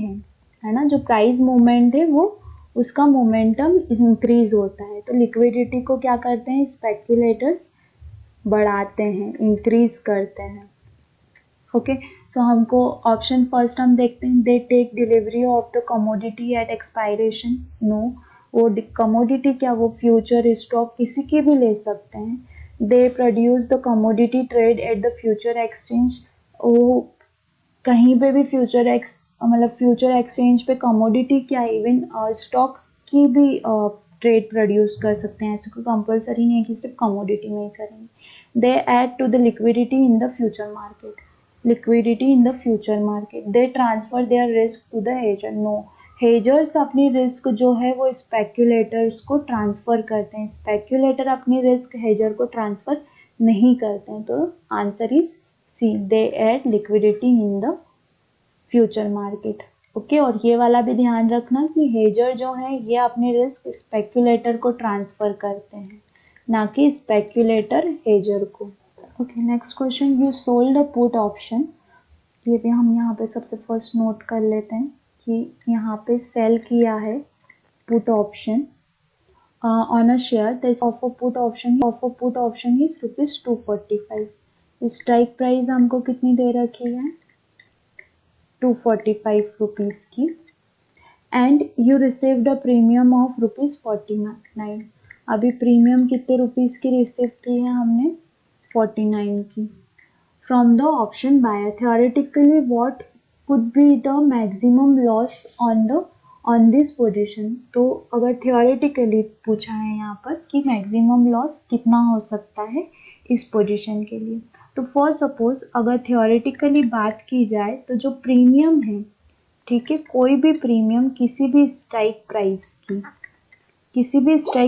है ना, जो प्राइस मूवमेंट है वो उसका मोमेंटम इंक्रीज होता है। तो लिक्विडिटी को क्या करते हैं स्पेक्युलेटर्स, बढ़ाते हैं, इंक्रीज करते हैं। ओके, सो हमको ऑप्शन फर्स्ट हम देखते हैं, they take delivery of the commodity at expiration. No, वो कमोडिटी क्या, वो फ्यूचर स्टॉक किसी के भी ले सकते हैं। They produce the commodity trade at the future exchange, वो कहीं पे भी फ्यूचर एक्सचेंज पे कमोडिटी क्या, इवन स्टॉक्स की भी ट्रेड प्रोड्यूस कर सकते हैं। ऐसे कोई कंपलसरी नहीं है कि सिर्फ कमोडिटी में ही करेंगे। They add to the liquidity in the future market, liquidity in the future market. They transfer their risk to the hedger. No, hedgers अपनी रिस्क जो है वो स्पेक्यूलेटर्स को ट्रांसफर करते हैं। स्पेक्यूलेटर अपनी रिस्क हेजर को ट्रांसफर नहीं करते हैं। तो answer is C, they add liquidity in the future market. Okay, और ये वाला भी ध्यान रखना कि हेजर जो है ये अपनी रिस्क स्पेक्यूलेटर को ट्रांसफर करते हैं, ना कि स्पेक्यूलेटर हेजर को। Okay, next question, you sold a put option. ये भी हम यहाँ पे सबसे फर्स्ट नोट कर लेते हैं कि यहाँ पे सेल किया है put option on a share. The of a put option is ₹245। Strike price हमको कितनी दे रखी है, 245 रुपीज़ की। And you received a premium of ₹49। अभी प्रीमियम कितने रुपीज़ की रिसीव की है हमने, 49 की। From the option buyer, theoretically what could be the maximum loss on this position. तो अगर थियोरेटिकली पूछा है यहाँ पर कि मैक्सिमम लॉस कितना हो सकता है इस पोजीशन के लिए, तो फॉर सपोज अगर थियोरेटिकली बात की जाए तो जो प्रीमियम है, ठीक है, कोई भी प्रीमियम किसी भी स्ट्राइक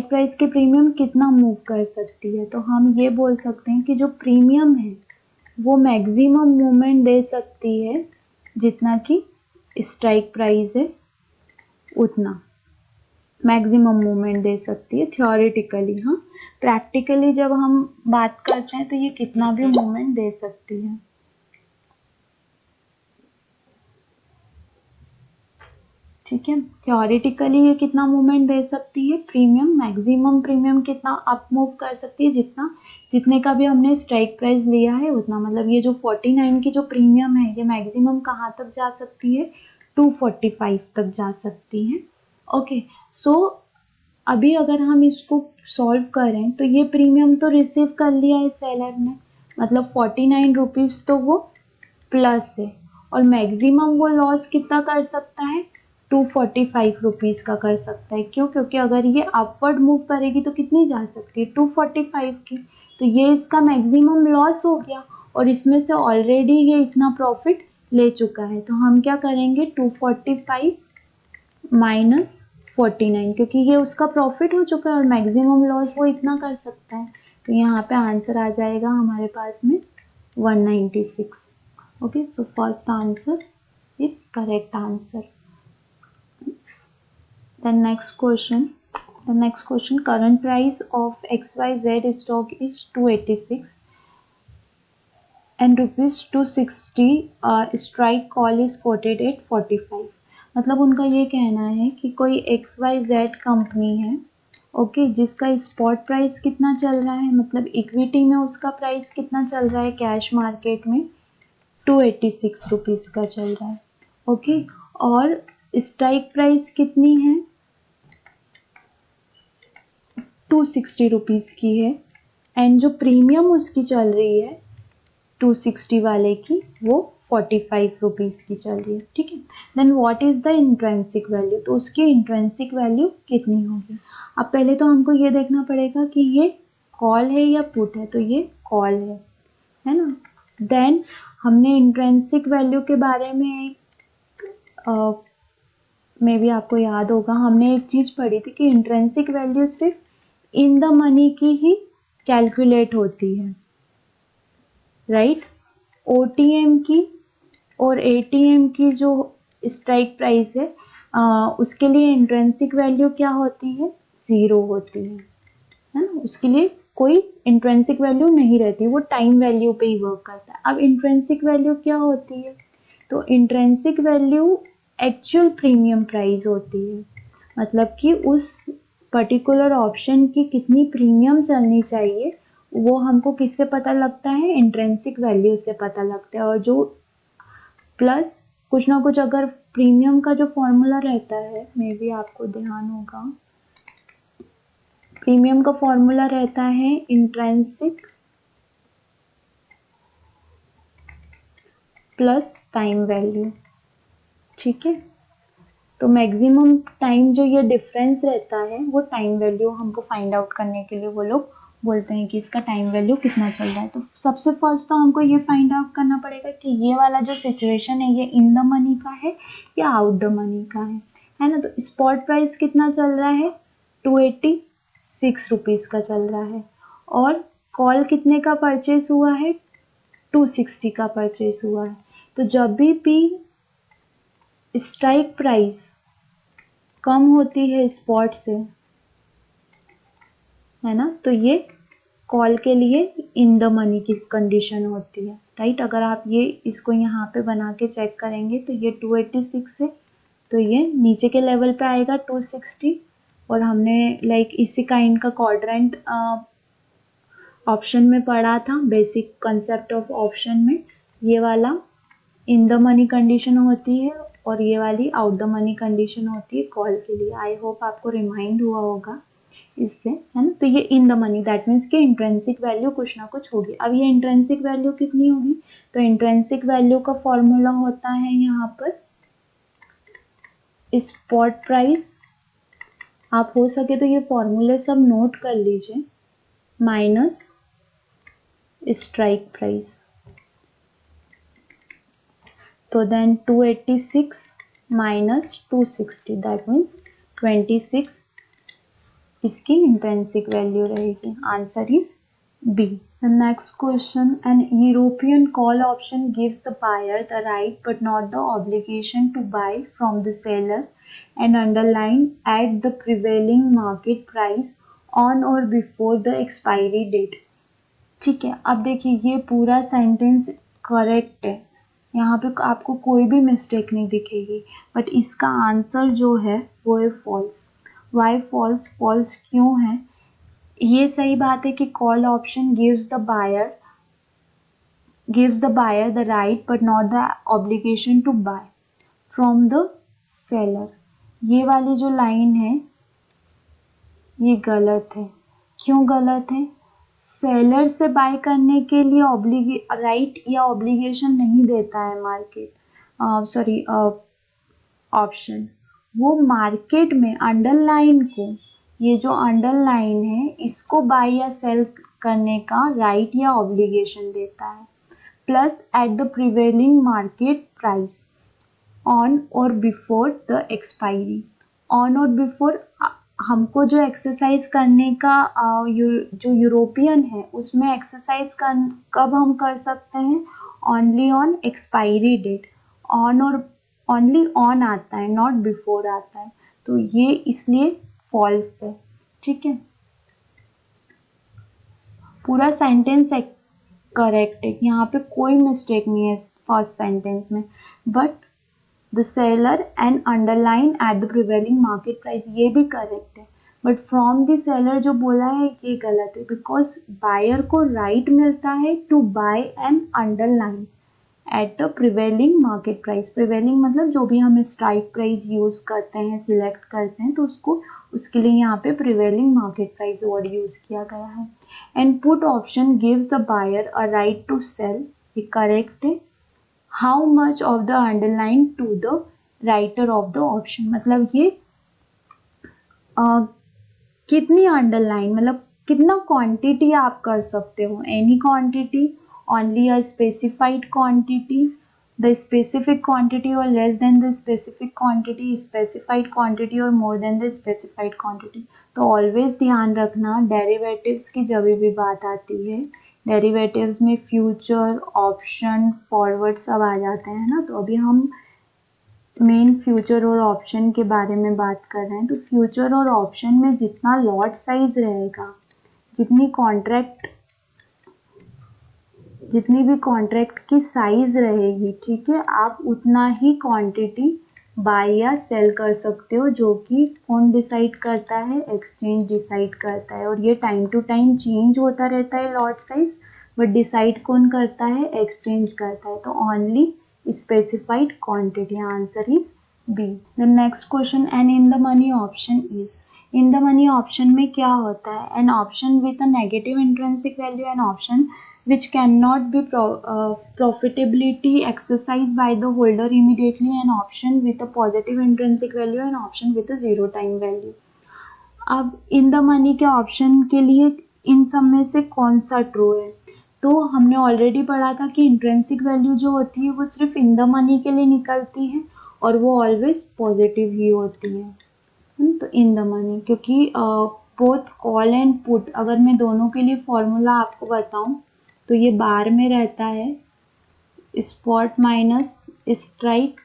प्राइस की प्रीमियम कितना मूव कर सकती है, तो हम ये बोल सकते हैं कि जो प्रीमियम है वो मैक्सिमम मूवमेंट दे सकती है जितना कि स्ट्राइक प्राइस है, उतना मैक्सिमम मूवमेंट दे सकती है थियोरेटिकली। हाँ, प्रैक्टिकली जब हम बात करते हैं तो ये कितना भी मूवमेंट दे सकती है। ठीक है, थियोरेटिकली ये कितना मूवमेंट दे सकती है, प्रीमियम मैक्सिमम प्रीमियम कितना अप मूव कर सकती है, जितने का भी हमने स्ट्राइक प्राइस लिया है उतना। मतलब ये जो 49 की जो प्रीमियम है ये मैक्सिमम कहाँ तक जा सकती है, 245 तक जा सकती है। ओके, सो अभी अगर हम इसको सॉल्व करें तो ये प्रीमियम तो रिसीव कर लिया है सेलर ने, मतलब 49 रुपीज़ तो वो प्लस है, और मैक्सिमम वो लॉस कितना कर सकता है, 245 रुपीज़ का कर सकता है। क्यों, क्योंकि अगर ये अपवर्ड मूव करेगी तो कितनी जा सकती है, 245 की। तो ये इसका मैक्सिमम लॉस हो गया, और इसमें से ऑलरेडी ये इतना प्रॉफिट ले चुका है। तो हम क्या करेंगे, 245 माइनस 49, क्योंकि ये उसका प्रॉफिट हो चुका है और मैक्सिमम लॉस वो इतना कर सकता है। तो यहाँ पे आंसर आ जाएगा हमारे पास में 196। Okay, so first answer is correct answer. The next question, current price of XYZ stock is 286 and rupees 260. Strike call is quoted at 45. मतलब उनका ये कहना है कि कोई XYZ कंपनी है, ओके, जिसका स्पॉट प्राइस कितना चल रहा है, मतलब इक्विटी में उसका प्राइस कितना चल रहा है कैश मार्केट में, 286 रुपीज़ का चल रहा है, ओके, और स्ट्राइक प्राइस कितनी है, 260 रुपीज़ की है, एंड जो प्रीमियम उसकी चल रही है 260 वाले की, वो 45 रुपीज़ की चल रही है, ठीक है। Then what is the intrinsic value, तो उसकी इंट्रेंसिक वैल्यू कितनी होगी। अब पहले तो हमको ये देखना पड़ेगा कि ये कॉल है या पुट है, तो ये कॉल है ना। देन हमने इंट्रेंसिक वैल्यू के बारे में मे भी आपको याद होगा, हमने एक चीज पढ़ी थी कि इंट्रेंसिक वैल्यू सिर्फ इन द मनी की ही कैलकुलेट होती है, राइट। ओटीएम की और एटीएम की जो स्ट्राइक प्राइस है, उसके लिए इंट्रेंसिक वैल्यू क्या होती है, 0 होती है ना, उसके लिए कोई इंट्रेंसिक वैल्यू नहीं रहती, वो टाइम वैल्यू पे ही वर्क करता है। अब इंट्रेंसिक वैल्यू क्या होती है, तो intrinsic value actual premium price होती है, मतलब कि उस पर्टिकुलर ऑप्शन की कितनी प्रीमियम चलनी चाहिए, वो हमको किससे पता लगता है, इंट्रेंसिक वैल्यू से पता लगता है। और जो प्लस कुछ ना कुछ अगर प्रीमियम का जो फॉर्मूला रहता है, मे भी आपको ध्यान होगा, प्रीमियम का फॉर्मूला रहता है इंट्रेंसिक प्लस टाइम वैल्यू, ठीक है। तो मैक्सिमम टाइम जो ये डिफरेंस रहता है, वो टाइम वैल्यू हमको फाइंड आउट करने के लिए वो लोग बोलते हैं कि इसका टाइम वैल्यू कितना चल रहा है। तो सबसे फर्स्ट तो हमको ये फाइंड आउट करना पड़ेगा कि ये वाला जो सिचुएशन है, ये इन द मनी का है या आउट द मनी का है ना। तो स्पॉट प्राइस कितना चल रहा है, 286 रुपीज़ का चल रहा है, और कॉल कितने का परचेस हुआ है, 260 का परचेस हुआ है। तो जब भी स्ट्राइक प्राइस कम होती है स्पॉट से, है ना, तो ये कॉल के लिए इन द मनी की कंडीशन होती है, राइट। अगर आप ये इसको यहाँ पे बना के चेक करेंगे तो ये 286 है, तो ये नीचे के लेवल पे आएगा 260, और हमने लाइक इसी काइंड का क्वाड्रेंट ऑप्शन में पढ़ा था, बेसिक कंसेप्ट ऑफ ऑप्शन में, ये वाला इन द मनी कंडीशन होती है और ये वाली आउट द मनी कंडीशन होती है कॉल के लिए। आई होप आपको रिमाइंड हुआ होगा इससे, है ना। तो ये इन द मनी दैट मीन्स कि इंट्रेंसिक वैल्यू कुछ ना कुछ होगी। अब ये इंट्रेंसिक वैल्यू कितनी होगी, तो इंट्रेंसिक वैल्यू का फॉर्मूला होता है यहाँ पर स्पॉट प्राइस, आप हो सके तो ये फॉर्मूले सब नोट कर लीजिए, माइनस स्ट्राइक प्राइस। तो देन 286 माइनस 260 दैट मीन्स 26 इसकी इंट्रिंसिक वैल्यू रहेगी। Answer is B. The next question, an European call option gives the buyer the right but not the obligation to buy from the seller and underline at the prevailing market price on or before the expiry date। ठीक है, अब देखिए ये पूरा sentence correct है, यहाँ पे आपको कोई भी मिस्टेक नहीं दिखेगी, बट इसका आंसर जो है वो है फॉल्स। वाई फॉल्स, फॉल्स क्यों है, ये सही बात है कि call option gives the buyer the right but not the obligation to buy from the seller। ये वाली जो लाइन है ये गलत है। क्यों गलत है, सेलर से बाय करने के लिए राइट या ऑब्लिगेशन नहीं देता है मार्केट, सॉरी ऑप्शन। वो मार्केट में अंडरलाइन को, ये जो अंडरलाइन है इसको बाय या सेल करने का राइट या ऑब्लिगेशन देता है, plus eight the prevailing market price on और बिफोर द एक्सपायरी। ऑन और बिफोर हमको जो एक्सरसाइज करने का जो यूरोपियन है उसमें एक्सरसाइज कब हम कर सकते हैं, only on expiry date. On और ओनली ऑन आता है, नॉट बिफोर आता है, तो ये इसलिए फॉल्स है, ठीक है। पूरा सेंटेंस करेक्ट है, यहाँ पे कोई मिस्टेक नहीं है फर्स्ट सेंटेंस में, but the seller and underline at the prevailing market price, ये भी करेक्ट है, बट फ्रॉम द सेलर जो बोला है ये गलत है, बिकॉज बायर को राइट मिलता है to buy an underlying at the prevailing market price. Prevailing मतलब जो भी हम स्ट्राइक प्राइस यूज करते हैं, सिलेक्ट करते हैं, तो उसको उसके लिए यहाँ पे prevailing market price word use किया गया है। And put option gives the buyer a right to sell, ये करेक्ट है। How much of the underlying to the writer of the option, मतलब ये कितनी अंडरलाइन मतलब कितना क्वांटिटी आप कर सकते हो, any quantity, only a specified quantity, the specific quantity और less than the specific quantity, specified quantity और more than the specified quantity. तो ऑलवेज ध्यान रखना डेरिवेटिव्स की जब भी बात आती है, डेरिवेटिव्स में फ्यूचर, ऑप्शन, फॉरवर्ड सब आ जाते हैं ना, तो अभी हम मेन फ्यूचर और ऑप्शन के बारे में बात कर रहे हैं। तो फ्यूचर और ऑप्शन में जितना लॉट साइज रहेगा, जितनी भी कॉन्ट्रैक्ट की साइज रहेगी, ठीक है, आप उतना ही क्वांटिटी बाय या सेल कर सकते हो, जो कि कौन डिसाइड करता है, एक्सचेंज डिसाइड करता है। और ये टाइम टू टाइम चेंज होता रहता है लॉट साइज, बट डिसाइड कौन करता है, एक्सचेंज करता है। तो only specified quantity, answer is B. The next question, and in the money option is, in the money option में क्या होता है, an option with a negative intrinsic value, an option which cannot be profitability exercised by the holder immediately, an option with a positive intrinsic value, an option with a zero time value। अब इन the money के option के लिए इन सब में से कौन सा true है, तो हमने ऑलरेडी पढ़ा था कि इंट्रिंसिक वैल्यू जो होती है वो सिर्फ इन द मनी के लिए निकलती है और वो ऑलवेज पॉजिटिव ही होती है। तो इन द मनी, क्योंकि बोथ कॉल एंड पुट, अगर मैं दोनों के लिए फॉर्मूला आपको बताऊं तो ये बार में रहता है, स्पॉट माइनस स्ट्राइक,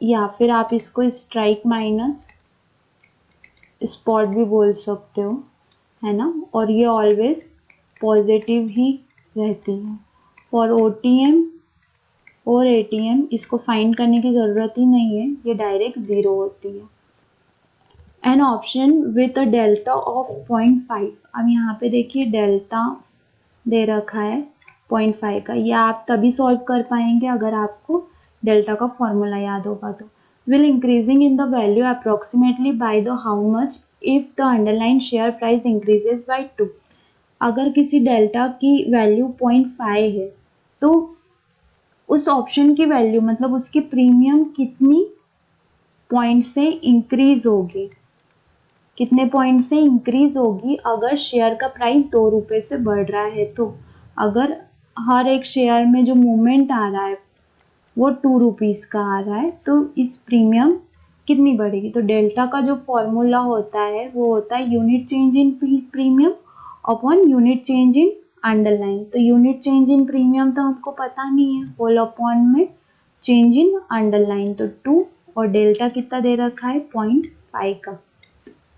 या फिर आप इसको स्ट्राइक माइनस स्पॉट भी बोल सकते हो, है ना, और ये ऑलवेज पॉजिटिव ही रहती है। फॉर OTM और ATM इसको फाइंड करने की ज़रूरत ही नहीं है, ये डायरेक्ट ज़ीरो होती है। An option with a delta of 0.5, अब यहाँ पे देखिए डेल्टा दे रखा है 0.5 का, ये आप तभी सॉल्व कर पाएंगे अगर आपको डेल्टा का फॉर्मूला याद होगा। तो will increasing in the value approximately by the how much if the underlying share price increases by 2, अगर किसी डेल्टा की वैल्यू 0.5 है तो उस ऑप्शन की वैल्यू मतलब उसकी प्रीमियम कितनी पॉइंट से इंक्रीज होगी, कितने पॉइंट से इंक्रीज होगी अगर शेयर का प्राइस 2 रुपए से बढ़ रहा है। तो अगर हर एक शेयर में जो मूवमेंट आ रहा है वो 2 रुपीज़ का आ रहा है, तो इस प्रीमियम कितनी बढ़ेगी। तो डेल्टा का जो फॉर्मूला होता है वो होता है unit change in premium upon unit change in underline. तो यूनिट चेंज इन प्रीमियम तो हमको पता नहीं है, होल अपॉन में चेंज इन अंडरलाइन, तो 2, और डेल्टा कितना दे रखा है 0.5 का,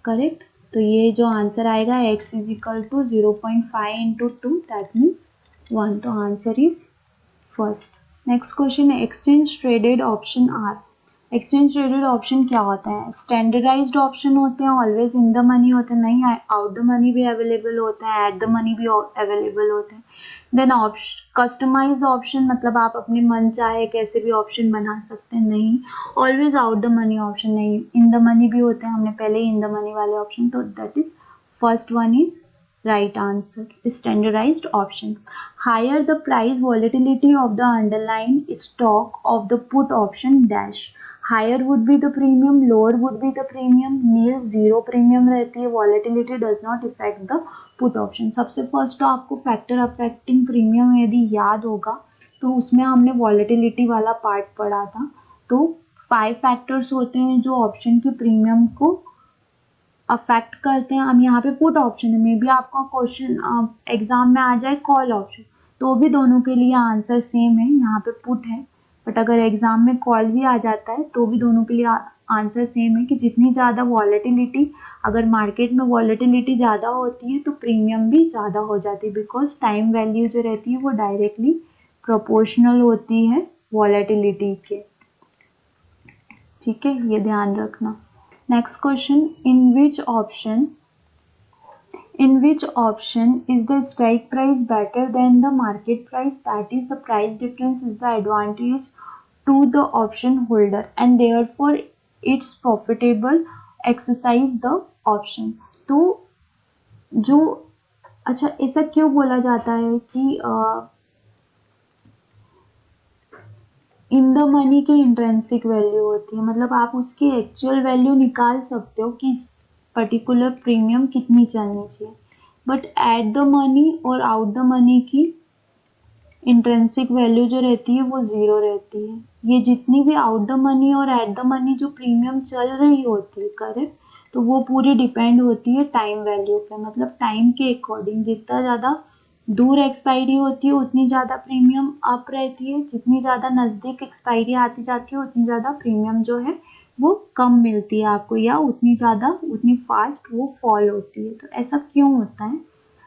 करेक्ट। तो ये जो आंसर आएगा x is equal to 0.5 into 2, that means 1, तो answer is first. Next question है exchange traded option are. Exchange traded option क्या होता है, स्टैंडर्डाइज्ड ऑप्शन होते हैं, ऑलवेज इन द मनी होते हैं, नहीं आउट द मनी भी अवेलेबल होता है, एट द मनी भी अवेलेबल होते हैं। देन कस्टमाइज ऑप्शन, मतलब आप अपने मन चाहे कैसे भी ऑप्शन बना सकते हैं, नहीं always out the money option, नहीं इन द मनी भी होते हैं, हमने पहले ही इन द मनी वाले ऑप्शन, तो that is first one is right answer, standardized option। Higher the price volatility of the underlying stock of the put option dash, higher would be the premium, lower would be the premium, nil zero premium रहती है, volatility does not affect the put option। सबसे first तो आपको factor affecting premium यदि याद होगा तो उसमें हमने वॉलेटिलिटी वाला पार्ट पढ़ा था। तो 5 फैक्टर्स होते हैं जो ऑप्शन की प्रीमियम को अफेक्ट करते हैं। अब यहाँ पे पुट ऑप्शन है, मे बी आपका क्वेश्चन एग्जाम में आ जाए कॉल ऑप्शन, तो भी दोनों के लिए आंसर सेम है, यहाँ पे पुट है, बट अगर एग्जाम में कॉल भी आ जाता है तो भी दोनों के लिए आंसर सेम है कि जितनी ज़्यादा वॉलेटिलिटी, अगर मार्केट में वॉलेटिलिटी ज़्यादा होती है तो प्रीमियम भी ज़्यादा हो जाती है, बिकॉज टाइम वैल्यू जो रहती है वो डायरेक्टली प्रोपोर्शनल होती है वॉलेटिलिटी के। ठीक है, ये ध्यान रखना। Next question, in which option is the strike price better than the market price, that is the price difference is the advantage to the option holder and therefore it's profitable exercise the option। तो जो अच्छा, ऐसा क्यों बोला जाता है कि in the money की इंट्रेंसिक वैल्यू होती है, मतलब आप उसकी एक्चुअल वैल्यू निकाल सकते हो कि पर्टिकुलर प्रीमियम कितनी चलनी चाहिए, बट एट द मनी और आउट द मनी की इंट्रेंसिक वैल्यू जो रहती है वो ज़ीरो रहती है। ये जितनी भी आउट द मनी और एट द मनी जो प्रीमियम चल रही होती है, करेक्ट, तो वो पूरी डिपेंड होती है टाइम वैल्यू पे, मतलब टाइम के अकॉर्डिंग जितना ज़्यादा दूर एक्सपायरी होती है उतनी ज़्यादा प्रीमियम अप रहती है, जितनी ज़्यादा नज़दीक एक्सपायरी आती जाती है उतनी ज़्यादा प्रीमियम जो है वो कम मिलती है आपको, या उतनी फास्ट वो फॉल होती है। तो ऐसा क्यों होता है?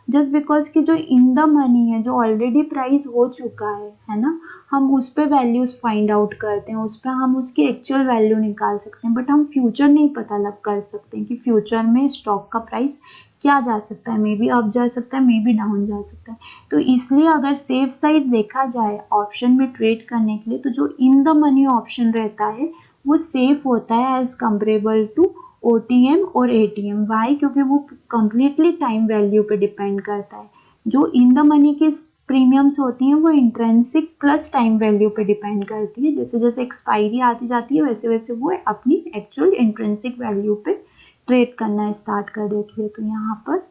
जस्ट बिकॉज कि जो इन द मनी है, जो ऑलरेडी प्राइस हो चुका है ना, हम उस पर वैल्यूज फाइंड आउट करते हैं, उस पर हम उसकी एक्चुअल वैल्यू निकाल सकते हैं, बट हम फ्यूचर नहीं पता लग कर सकते हैं कि फ्यूचर में स्टॉक का प्राइस क्या जा सकता है, मे बी अप जा सकता है, मे बी डाउन जा सकता है। तो इसलिए अगर सेफ साइड देखा जाए ऑप्शन में ट्रेड करने के लिए, तो जो इन द मनी ऑप्शन रहता है वो सेफ होता है एज कंपेरेबल टू OTM और ATM। वाई? क्योंकि वो कंप्लीटली टाइम वैल्यू पे डिपेंड करता है। जो इन द मनी की प्रीमियम्स होती हैं वो इंट्रेंसिक प्लस टाइम वैल्यू पे डिपेंड करती है, जैसे जैसे एक्सपायरी आती जाती है वैसे वैसे वो अपनी एक्चुअल इंट्रेंसिक वैल्यू पे ट्रेड करना स्टार्ट कर देती है। तो यहाँ पर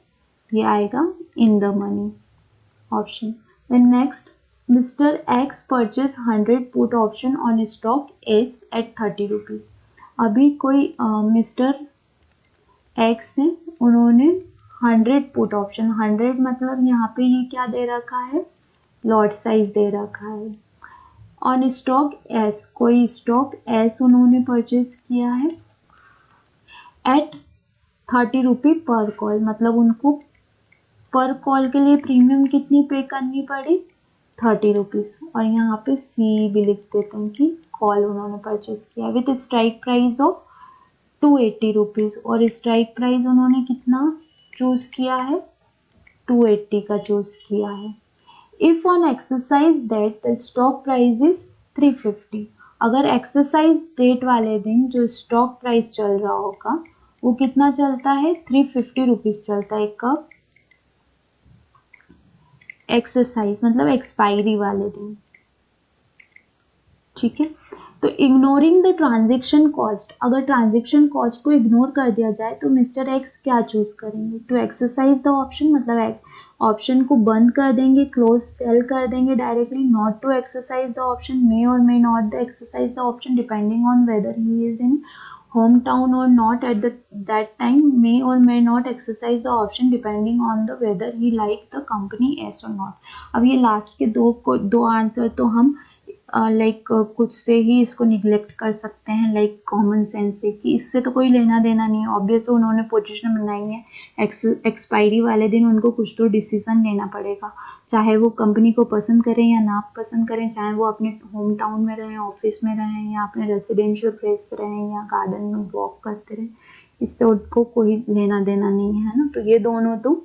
ये आएगा in the money option. Then next, mister X purchase 100 put option on stock S at 30 rupees. अभी कोई मिस्टर एक्स है, उन्होंने 100 पुट ऑप्शन, 100 मतलब यहाँ पे ये क्या दे रखा है, लॉट साइज दे रखा है, ऑन स्टॉक एस, कोई स्टॉक एस उन्होंने परचेज किया है एट 30 रुपी पर कॉल, मतलब उनको पर कॉल के लिए प्रीमियम कितनी पे करनी पड़ी, 30 रुपीज़। और यहाँ पे सी भी लिख देते हैं कि कॉल उन्होंने परचेज किया with strike price of 280 rupees, और स्ट्राइक प्राइस उन्होंने कितना चूज़ किया है, 280 का चूज़ किया है। If on exercise date the stock price is 350, अगर एक्सरसाइज डेट वाले दिन जो स्टॉक प्राइस चल रहा होगा वो कितना चलता है, 350 रुपीज़ चलता है कब, एक्सरसाइज मतलब एक्सपायरी वाले दिन। ठीक है, तो इग्नोरिंग द ट्रांजेक्शन कॉस्ट, अगर ट्रांजेक्शन कॉस्ट को इग्नोर कर दिया जाए तो मिस्टर एक्स क्या चूज करेंगे, टू एक्सरसाइज द ऑप्शन, मतलब ऑप्शन को बंद कर देंगे, क्लोज सेल कर देंगे directly, not to exercise the option, may or may not the exercise the option depending on whether he is in home town or not at that time, may or may not exercise the option depending on the weather he like the company S और not. अब ये last के दो answer तो हम कुछ से ही इसको निग्लेक्ट कर सकते हैं, लाइक कॉमन सेंस से, कि इससे तो कोई लेना देना नहीं है, ऑब्वियस उन्होंने पोजीशन बनाई है, एक्सपायरी वाले दिन उनको कुछ तो डिसीजन लेना पड़ेगा, चाहे वो कंपनी को पसंद करें या ना पसंद करें, चाहे वो अपने होम टाउन में रहें, ऑफिस में रहें, या अपने रेसिडेंशियल प्लेस पर रहें, या गार्डन में वॉक करते रहें, इससे उनको कोई लेना देना नहीं है ना। तो ये दोनों तो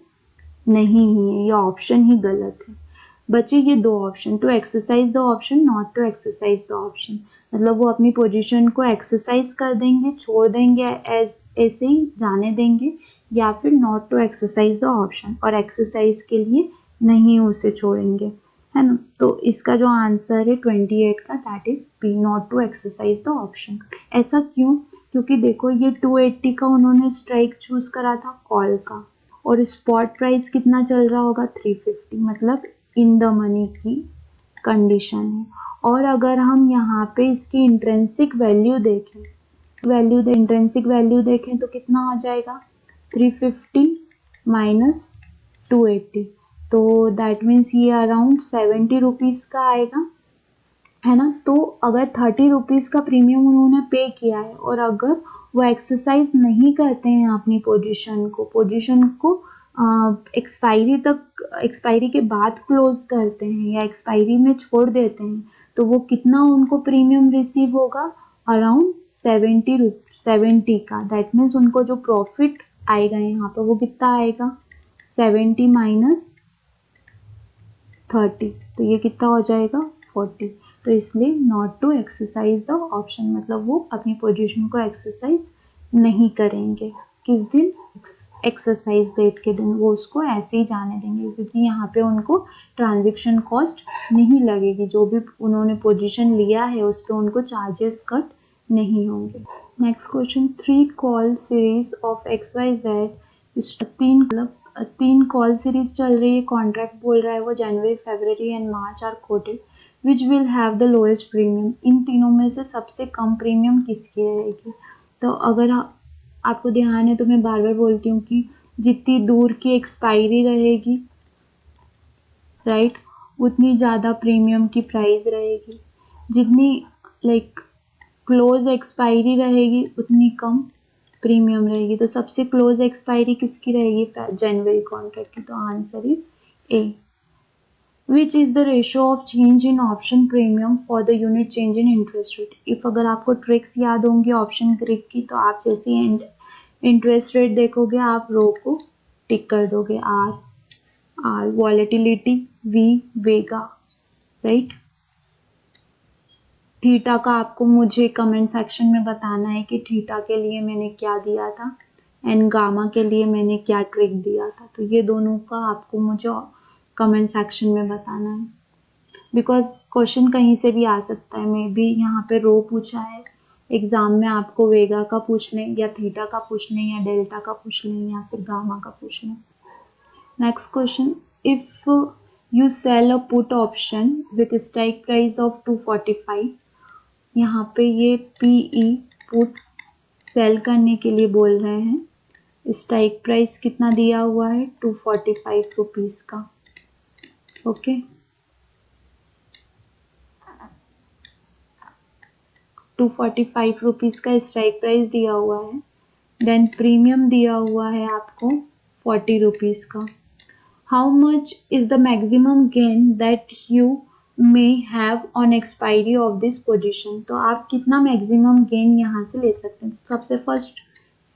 नहीं ही है, ये ऑप्शन ही गलत है। बचे ये दो option, to exercise the option, not to exercise the option, मतलब वो अपनी पोजीशन को एक्सरसाइज कर देंगे, छोड़ देंगे, ऐसे ही जाने देंगे, या फिर not to exercise the option, और एक्सरसाइज के लिए नहीं उसे छोड़ेंगे, है ना। तो इसका जो आंसर है 28 का, that is B, not to exercise the option. ऐसा क्यों? क्योंकि देखो ये 280 का उन्होंने स्ट्राइक चूज करा था कॉल का, और स्पॉट प्राइस कितना चल रहा होगा, 350, मतलब इन द मनी की कंडीशन है। और अगर हम यहाँ पे इसकी इंट्रेंसिक वैल्यू देखें, इंट्रेंसिक वैल्यू देखें तो कितना आ जाएगा, 350 माइनस 280, तो दैट मीन्स ये अराउंड 70 रुपीज़ का आएगा, है ना। तो अगर 30 रुपीज़ का प्रीमियम उन्होंने पे किया है, और अगर वो एक्सरसाइज नहीं करते हैं अपनी पोजीशन को एक्सपायरी के बाद क्लोज करते हैं या एक्सपायरी में छोड़ देते हैं तो वो कितना उनको प्रीमियम रिसीव होगा, अराउंड 70 का। दैट मीन्स उनको जो प्रॉफिट आएगा यहाँ पर वो कितना आएगा, 70 माइनस 30, तो ये कितना हो जाएगा 40। तो इसलिए not to exercise the option, मतलब वो अपनी पोजीशन को एक्सरसाइज नहीं करेंगे। किस दिन, एक्सरसाइज डेट के दिन वो उसको ऐसे ही जाने देंगे, क्योंकि यहाँ पे उनको ट्रांजेक्शन कॉस्ट नहीं लगेगी, जो भी उन्होंने पोजीशन लिया है उस पर उनको चार्जेस कट नहीं होंगे। Next question, 3 call series of XYZ, तीन कॉल सीरीज चल रही है, कॉन्ट्रैक्ट बोल रहा है वो January, February and March are quoted, which will have the lowest premium, इन तीनों में से सबसे कम प्रीमियम किसकी रहेगी। तो अगर आपको ध्यान है तो मैं बार बार बोलती हूँ कि जितनी दूर की एक्सपायरी रहेगी, राइट, उतनी ज़्यादा प्रीमियम की प्राइस रहेगी, जितनी लाइक क्लोज एक्सपायरी रहेगी उतनी कम प्रीमियम रहेगी। तो सबसे क्लोज एक्सपायरी किसकी रहेगी, जनवरी कॉन्ट्रैक्ट की, तो answer is a. Which is the ratio of change in option premium for the unit change in interest rate. If अगर आपको ट्रिक्स याद होंगी ऑप्शन ट्रिक की, तो आप जैसे इंटरेस्ट रेट देखोगे आप रो को टिक कर दोगे, R volatility, V vega, right. Theta का आपको मुझे कमेंट सेक्शन में बताना है कि थीटा के लिए मैंने क्या दिया था एंड गामा के लिए मैंने क्या ट्रिक दिया था। तो ये दोनों का आपको मुझे कमेंट सेक्शन में बताना है, बिकॉज क्वेश्चन कहीं से भी आ सकता है। मे बी यहाँ पे रो पूछा है एग्जाम में, आपको वेगा का पूछ लें या थीटा का पूछ लें या डेल्टा का पूछ लें या फिर गामा का पूछ लें। Next question, if you sell a put option with strike price of 245, यहाँ पे ये पीई पुट सेल करने के लिए बोल रहे हैं, स्ट्राइक प्राइस कितना दिया हुआ है 245 रुपीज का, ओके। 245 रुपीज का स्ट्राइक प्राइस दिया हुआ है, देन प्रीमियम दिया हुआ है आपको 40 रुपीज का। How much is the maximum gain that you may have on expiry of this position. तो आप कितना मैक्सिमम गेन यहाँ से ले सकते हैं। सबसे फर्स्ट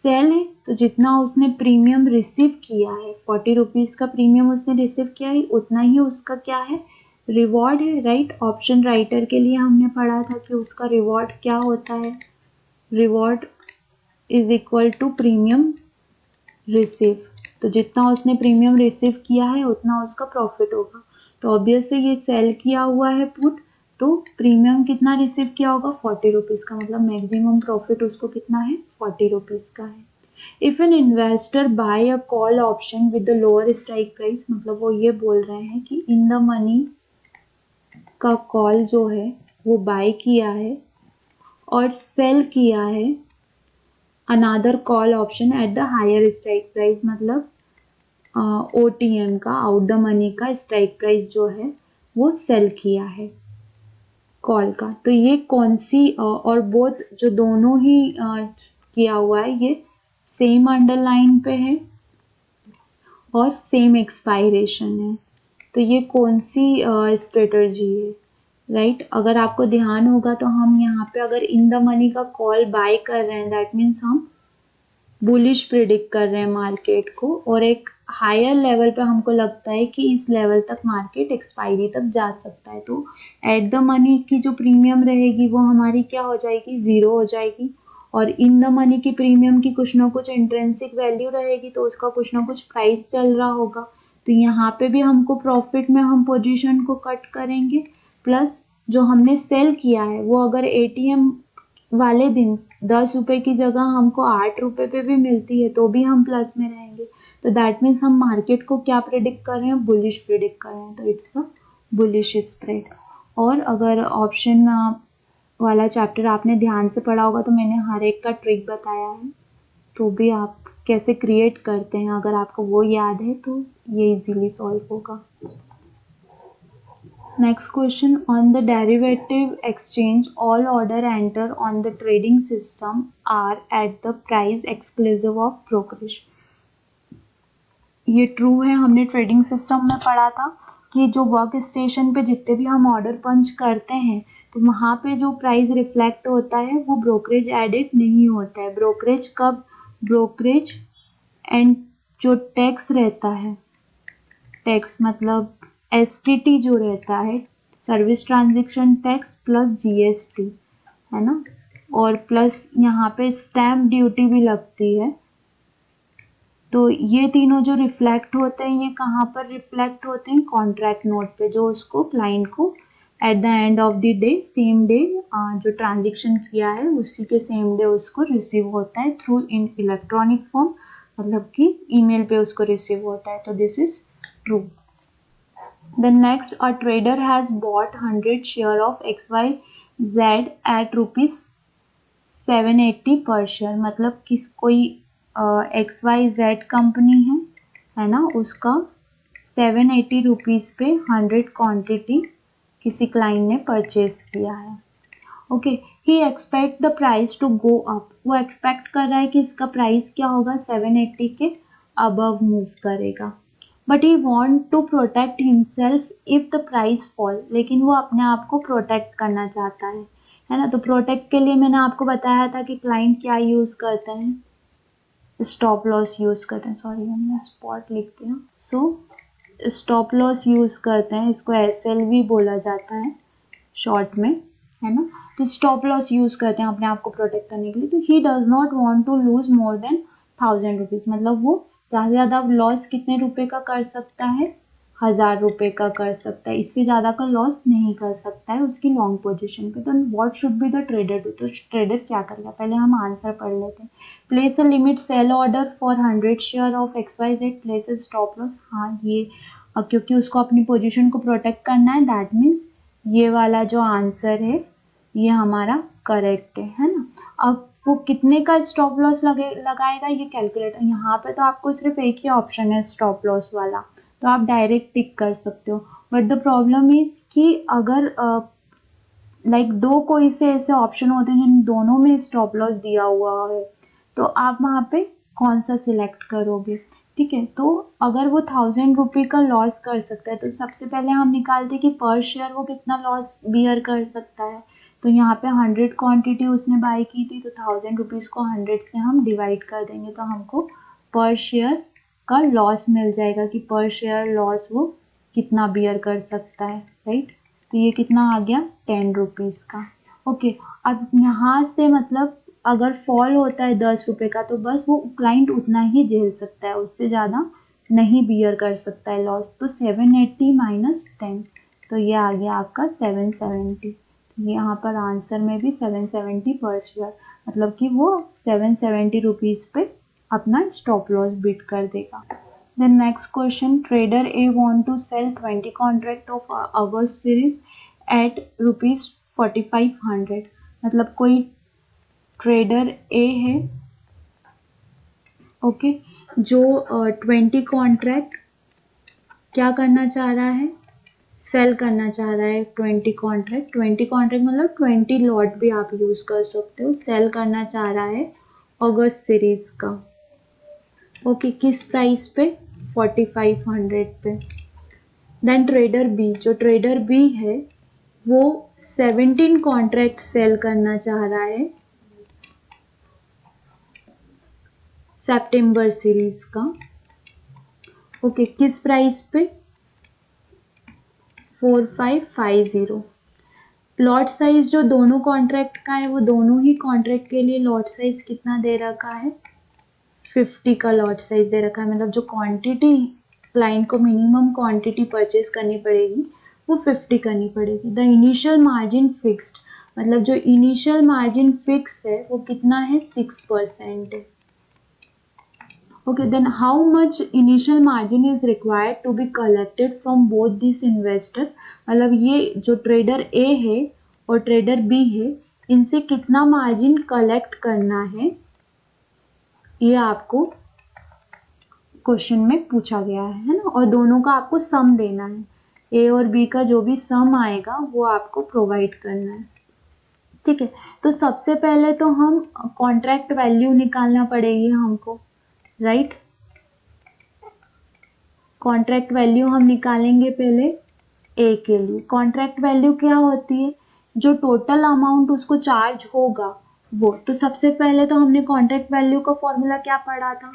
सेल है, तो जितना उसने प्रीमियम रिसीव किया है, 40 रुपीज का प्रीमियम उसने रिसीव किया है, उतना ही उसका क्या है, रिवॉर्ड है, राइट। ऑप्शन राइटर के लिए हमने पढ़ा था कि उसका रिवॉर्ड क्या होता है, reward is equal to premium receive. तो जितना उसने प्रीमियम रिसीव किया है उतना उसका प्रॉफिट होगा। तो ऑब्वियसली ये सेल किया हुआ है पुट, तो प्रीमियम कितना रिसीव किया होगा 40 रुपीज का, मतलब मैक्सिमम प्रॉफिट उसको कितना है 40 रुपीज का है। If an investor buy a call option with the lower strike price, मतलब वो ये बोल रहे हैं कि इन द मनी का कॉल जो है वो बाय किया है और सेल किया है another call option at the higher strike price, मतलब OTM का, आउट द मनी का स्ट्राइक प्राइस जो है वो सेल किया है कॉल का। तो ये कौन सी और बोथ जो दोनों ही किया हुआ है ये सेम अंडरलाइन पे है और सेम एक्सपायरेशन है। तो ये कौन सी स्ट्रेटर्जी है, राइट। अगर आपको ध्यान होगा तो हम यहाँ पे अगर इन द मनी का कॉल बाय कर रहे हैं, दैट मीन्स हम बुलिश प्रिडिक्ट कर रहे हैं मार्केट को, और एक हायर लेवल पे हमको लगता है कि इस लेवल तक मार्केट एक्सपायरी तक जा सकता है। तो एट द मनी की जो प्रीमियम रहेगी वो हमारी क्या हो जाएगी, जीरो हो जाएगी, और इन द मनी की प्रीमियम की कुछ ना कुछ इंट्रिंसिक वैल्यू रहेगी, तो उसका कुछ ना कुछ प्राइस चल रहा होगा। तो यहाँ पे भी हमको प्रॉफिट में हम पोजीशन को कट करेंगे, प्लस जो हमने सेल किया है वो अगर ATM वाले दिन 10 रुपए की जगह हमको 8 रुपए पे भी मिलती है तो भी हम प्लस में रहेंगे। तो दैट मीन्स हम मार्केट को क्या प्रिडिक्ट कर रहे हैं, बुलिश प्रिडिक्ट कर रहे हैं, तो इट्स अ बुलिश स्प्रेड। और अगर ऑप्शन वाला चैप्टर आपने ध्यान से पढ़ा होगा तो मैंने हर एक का ट्रिक बताया है, तो भी आप कैसे क्रिएट करते हैं अगर आपको वो याद है तो ये इजीली सॉल्व होगा। Next question, on the derivative exchange, all order enter on the trading system are at the price exclusive of brokerage. ये ट्रू है, हमने ट्रेडिंग सिस्टम में पढ़ा था कि जो वर्क स्टेशन पे जितने भी हम ऑर्डर पंच करते हैं तो वहाँ पे जो प्राइस रिफ्लेक्ट होता है वो ब्रोकरेज एडिट नहीं होता है। ब्रोकरेज कब, ब्रोकरेज एंड जो टैक्स रहता है, टैक्स मतलब एसटीटी जो रहता है, service transaction tax plus GST, है ना, और प्लस यहाँ पे स्टैम्प ड्यूटी भी लगती है। तो ये तीनों जो रिफ्लेक्ट होते हैं ये कहाँ पर रिफ्लेक्ट होते हैं, कॉन्ट्रैक्ट नोट पे, जो उसको क्लाइंट को at the end of the day, same day जो ट्रांजेक्शन किया है उसी के सेम डे उसको रिसीव होता है थ्रू इन इलेक्ट्रॉनिक फॉर्म, मतलब कि ईमेल पे उसको रिसीव होता है। तो this is true. Then next, a trader has bought 100 share of XYZ at rupees 780 per share, मतलब किस कोई XYZ कंपनी है ना, उसका 780 रुपीज़ पे 100 क्वांटिटी किसी क्लाइंट ने परचेज किया है। Okay, he expect the price to go up, वो एक्सपेक्ट कर रहा है कि इसका प्राइस क्या होगा, 780 के अबव मूव करेगा। But he want to protect himself if the price fall, लेकिन वो अपने आप को प्रोटेक्ट करना चाहता है ना। तो प्रोटेक्ट के लिए मैंने आपको बताया था कि क्लाइंट क्या यूज करते हैं, स्टॉप लॉस यूज करते हैं, सॉरी हमने स्पॉट लिखते हैं, सो स्टॉप लॉस यूज करते हैं, इसको SLV बोला जाता है शॉर्ट में, है ना। तो स्टॉप लॉस यूज करते हैं अपने आप को प्रोटेक्ट करने के लिए। तो he does not want to lose more than 1000 rupees, मतलब वो ज़्यादा से ज़्यादा लॉस कितने रुपए का कर सकता है, 1000 रुपए का कर सकता है, इससे ज़्यादा का लॉस नहीं कर सकता है उसकी लॉन्ग पोजीशन पे। तो what should be the trader do, तो ट्रेडर क्या करेगा, पहले हम आंसर पढ़ लेते हैं। Place a limit sell order for 100 share of XYZ, place a stop loss, हाँ ये क्योंकि उसको अपनी पोजीशन को प्रोटेक्ट करना है, दैट मीन्स ये वाला जो आंसर है ये हमारा करेक्ट है ना। अब वो कितने का स्टॉप लॉस लगाएगा ये कैलकुलेटर, यहाँ पे तो आपको सिर्फ एक ही ऑप्शन है स्टॉप लॉस वाला, तो आप डायरेक्ट टिक कर सकते हो। बट द प्रॉब्लम इज कि अगर लाइक दो कोई से ऐसे ऑप्शन होते हैं जिन दोनों में स्टॉप लॉस दिया हुआ है, तो आप वहाँ पे कौन सा सिलेक्ट करोगे, ठीक है। तो अगर वो 1000 रुपये का लॉस कर सकता है तो सबसे पहले हम निकालते कि पर शेयर वो कितना लॉस बियर कर सकता है। तो यहाँ पे 100 क्वांटिटी उसने बाय की थी, तो 1000 रुपीज़ को 100 से हम डिवाइड कर देंगे तो हमको पर शेयर का लॉस मिल जाएगा कि पर शेयर लॉस वो कितना बियर कर सकता है, राइट। तो ये कितना आ गया, 10 रुपीज़ का। ओके, अब यहाँ से मतलब अगर फॉल होता है 10 रुपये का तो बस वो क्लाइंट उतना ही झेल सकता है, उससे ज़्यादा नहीं बियर कर सकता है लॉस। तो 780 माइनस 10, तो ये आ गया आपका 770। यहाँ पर आंसर में भी 770 पर शेयर, मतलब कि वो 770 रुपीज़ पे अपना स्टॉप लॉस बीट कर देगा। Then next question, trader A want to sell 20 contract of hours series at rupees 4500, मतलब कोई ट्रेडर ए है, ओके, जो 20 कॉन्ट्रैक्ट क्या करना चाह रहा है, सेल करना चाह रहा है। 20 कॉन्ट्रैक्ट, 20 कॉन्ट्रैक्ट मतलब 20 लॉट भी आप यूज कर सकते हो, सेल करना चाह रहा है अगस्त सीरीज का, ओके, किस प्राइस पे, 4500 पे। देन ट्रेडर बी, जो ट्रेडर बी है वो 17 कॉन्ट्रैक्ट सेल करना चाह रहा है सितंबर सीरीज का, ओके, किस प्राइस पे, 4550। लॉट साइज जो दोनों कॉन्ट्रैक्ट का है वो दोनों ही कॉन्ट्रैक्ट के लिए लॉट साइज कितना दे रखा है, 50 का लॉट साइज दे रखा है, मतलब जो क्वांटिटी क्लाइंट को मिनिमम क्वांटिटी परचेज करनी पड़ेगी वो 50 करनी पड़ेगी। द इनिशियल मार्जिन फिक्स्ड, मतलब जो इनिशियल मार्जिन फिक्स है वो कितना है, 6% है। Okay, then how much initial margin is required to be collected from both this investor, मतलब ये जो ट्रेडर ए है और ट्रेडर बी है इनसे कितना मार्जिन कलेक्ट करना है, ये आपको क्वेश्चन में पूछा गया है ना, और दोनों का आपको सम देना है, ए और बी का जो भी सम आएगा वो आपको प्रोवाइड करना है, ठीक है। तो सबसे पहले तो हम कॉन्ट्रैक्ट वैल्यू निकालना पड़ेगी हमको, राइट। कॉन्ट्रैक्ट वैल्यू हम निकालेंगे पहले ए के लिए। कॉन्ट्रैक्ट वैल्यू क्या होती है? जो टोटल अमाउंट उसको चार्ज होगा वो। तो सबसे पहले तो हमने कॉन्ट्रैक्ट वैल्यू का फॉर्मूला क्या पढ़ा था?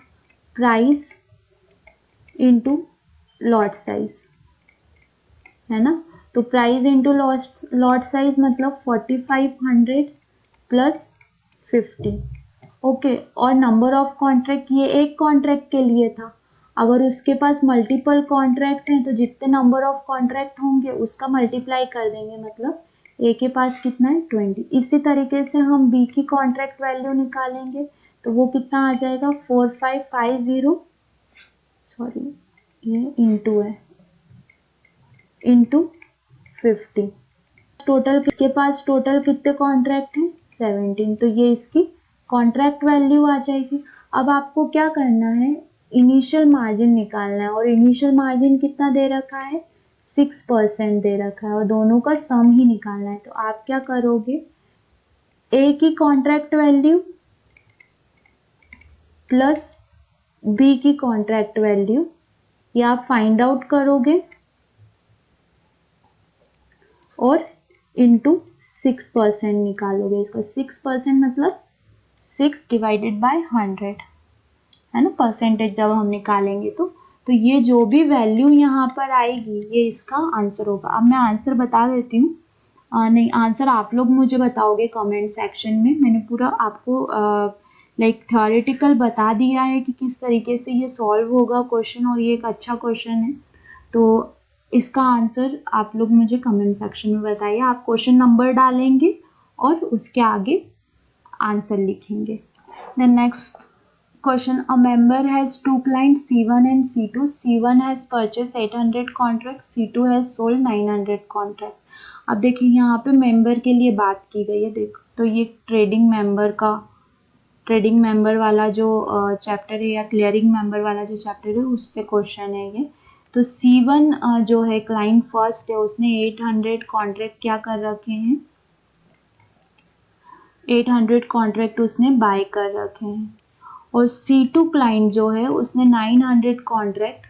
प्राइस इंटू लॉट साइज, है ना। तो प्राइस इंटू लॉट साइज मतलब 4500 प्लस 50। ओके, और नंबर ऑफ कॉन्ट्रैक्ट, ये एक कॉन्ट्रैक्ट के लिए था। अगर उसके पास मल्टीपल कॉन्ट्रैक्ट हैं तो जितने नंबर ऑफ कॉन्ट्रैक्ट होंगे उसका मल्टीप्लाई कर देंगे, मतलब ए के पास कितना है? 20। इसी तरीके से हम बी की कॉन्ट्रैक्ट वैल्यू निकालेंगे तो वो कितना आ जाएगा? 4550, सॉरी ये इंटू है, इंटू 50। टोटल किसके पास टोटल कितने कॉन्ट्रैक्ट हैं? 17। तो ये इसकी कॉन्ट्रैक्ट वैल्यू आ जाएगी। अब आपको क्या करना है? इनिशियल मार्जिन निकालना है, और इनिशियल मार्जिन कितना दे रखा है? 6% दे रखा है, और दोनों का सम ही निकालना है। तो आप क्या करोगे? ए की कॉन्ट्रैक्ट वैल्यू प्लस बी की कॉन्ट्रैक्ट वैल्यू, या आप फाइंड आउट करोगे और इंटू 6% निकालोगे। इसका 6% मतलब 6 डिवाइडेड बाय 100, है ना, परसेंटेज जब हम निकालेंगे तो ये जो भी वैल्यू यहाँ पर आएगी ये इसका आंसर होगा। अब मैं आंसर बता देती हूँ। नहीं, आंसर आप लोग मुझे बताओगे कमेंट सेक्शन में। मैंने पूरा आपको लाइक थ्योरेटिकल बता दिया है कि किस तरीके से ये सॉल्व होगा क्वेश्चन, और ये एक अच्छा क्वेश्चन है। तो इसका आंसर आप लोग मुझे कमेंट सेक्शन में बताइए। आप क्वेश्चन नंबर डालेंगे और उसके आगे आंसर लिखेंगे। The next question: a member has two clients C1 and C2. C1 has purchased 800 contract, C2 has sold 900 contract. अब देखिए यहाँ पे मेंबर के लिए बात की गई है। देखो तो ये ट्रेडिंग मेंबर वाला जो चैप्टर है, या क्लियरिंग मेंबर वाला जो चैप्टर है उससे क्वेश्चन है ये। तो C1 जो है क्लाइंट फर्स्ट है, उसने 800 कॉन्ट्रैक्ट क्या कर रखे हैं? 800 कॉन्ट्रैक्ट उसने बाय कर रखे हैं। और C2 क्लाइंट जो है उसने 900 कॉन्ट्रैक्ट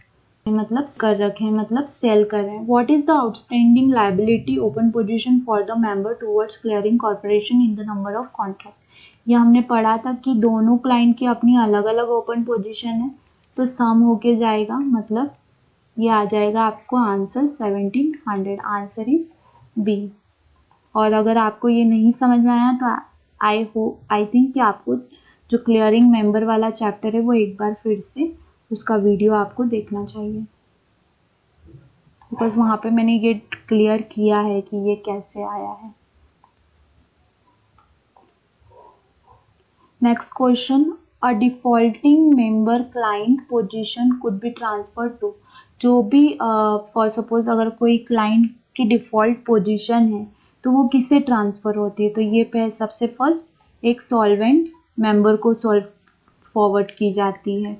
मतलब कर रखे हैं, मतलब सेल कर रहे हैं। What is the outstanding liability open position for the member towards clearing corporation in the number of contract? ये हमने पढ़ा था कि दोनों क्लाइंट की अपनी अलग अलग ओपन पोजीशन है, तो सम होके जाएगा, मतलब ये आ जाएगा आपको आंसर 1700। Answer is B. और अगर आपको ये नहीं समझ में आया तो आई थिंक कि आपको जो क्लियरिंग मेंबर वाला चैप्टर है वो एक बार फिर से उसका वीडियो आपको देखना चाहिए, बिकॉज वहाँ पे मैंने ये क्लियर किया है कि ये कैसे आया है। Next question: a defaulting member client position could be transfer to. जो भी फॉर सपोज अगर कोई क्लाइंट की डिफॉल्ट पोजीशन है तो वो किससे ट्रांसफर होती है? तो ये सबसे फर्स्ट एक सॉल्वेंट मेंबर को फॉरवर्ड की जाती है,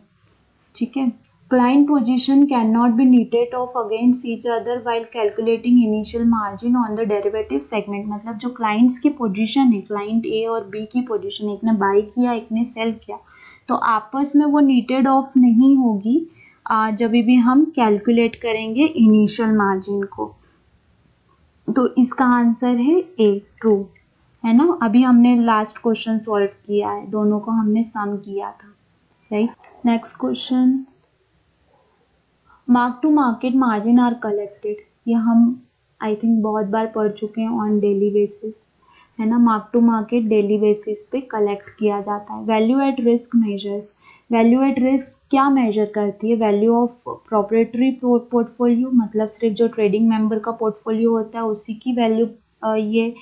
ठीक है। Client position can not be needed of against each other while calculating initial margin on the derivative segment. मतलब जो क्लाइंट्स की पोजीशन है, क्लाइंट ए और बी की पोजीशन, एक ने बाई किया एक ने सेल किया, तो आपस में वो नीटेड ऑफ नहीं होगी जब भी हम कैलकुलेट करेंगे इनिशियल मार्जिन को। तो इसका आंसर है ए, ट्रू, है ना। अभी हमने लास्ट क्वेश्चन सॉल्व किया है, दोनों को हमने सम किया था, right. Next question: mark to market margin are collected. ये हम आई थिंक बहुत बार पढ़ चुके हैं ऑन डेली बेसिस, है ना। Mark to market daily basis पे कलेक्ट किया जाता है। Value at risk measures. Value at risk क्या मेजर करती है? वैल्यू ऑफ प्रोप्राइटरी पोर्टफोलियो, मतलब सिर्फ जो ट्रेडिंग मेंबर का पोर्टफोलियो होता है उसी की वैल्यू ये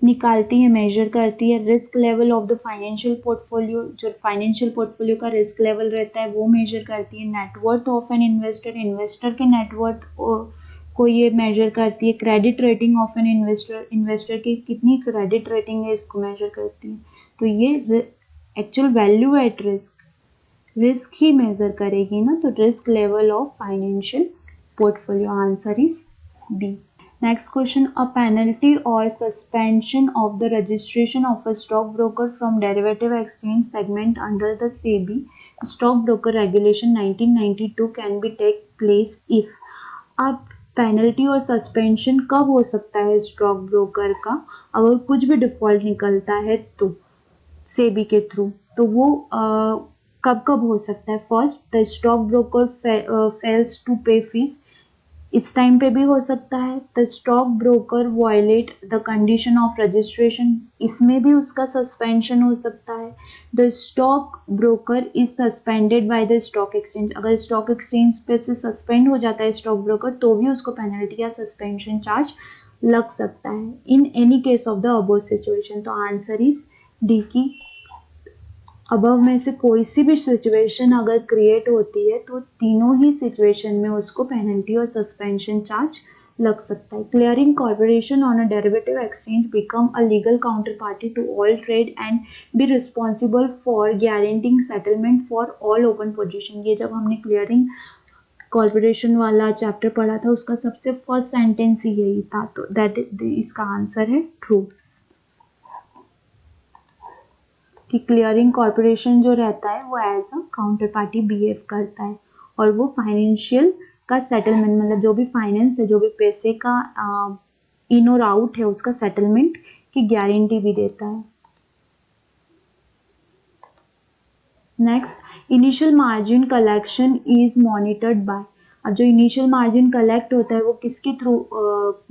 निकालती है, मेजर करती है। Risk level of the financial portfolio, जो फाइनेंशियल पोर्टफोलियो का रिस्क लेवल रहता है वो मेजर करती है। Net worth of an investor, investor के नेटवर्थ को ये मेजर करती है। Credit rating of an investor, investor की कितनी क्रेडिट रेटिंग है इसको मेजर करती है। तो ये एक्चुअल वैल्यू एट रिस्क ही मेजर करेगी ना, तो risk level of financial portfolio. Answer is B. Next question: a penalty or suspension of the registration of a stockbroker from derivative exchange segment under the SEBI stock broker regulation 1992 can be take place if. अब penalty और suspension कब हो सकता है stock broker का, अगर कुछ भी डिफॉल्ट निकलता है तो सेबी के थ्रू, तो वो कब कब हो सकता है। First, the stock broker fails to pay fees, इस टाइम पे भी हो सकता है। The stock broker violate the condition of registration, इसमें भी उसका सस्पेंशन हो सकता है। The stock broker is suspended by the stock exchange, अगर स्टॉक एक्सचेंज पे से सस्पेंड हो जाता है स्टॉक ब्रोकर तो भी उसको पेनल्टी या सस्पेंशन चार्ज लग सकता है in any case of the above situation. तो आंसर इज डी की अबव में से कोई सी भी सिचुएशन अगर क्रिएट होती है तो तीनों ही सिचुएशन में उसको पेनल्टी और सस्पेंशन चार्ज लग सकता है। Clearing corporation on a derivative exchange become a legal counter party to all trade and be responsible for guaranteeing settlement for all open position. ये जब हमने क्लियरिंग कॉर्पोरेशन वाला चैप्टर पढ़ा था उसका सबसे फर्स्ट सेंटेंस ही यही था, तो दैट इसका आंसर है ट्रू कि क्लियरिंग कॉर्पोरेशन जो रहता है वो as a counter party behave करता है और वो फाइनेंशियल का सेटलमेंट, मतलब जो भी फाइनेंस है, जो भी पैसे का इन और आउट है उसका सेटलमेंट की गारंटी भी देता है। Next, initial margin collection is monitored by. अब जो इनिशियल मार्जिन कलेक्ट होता है वो किसके थ्रू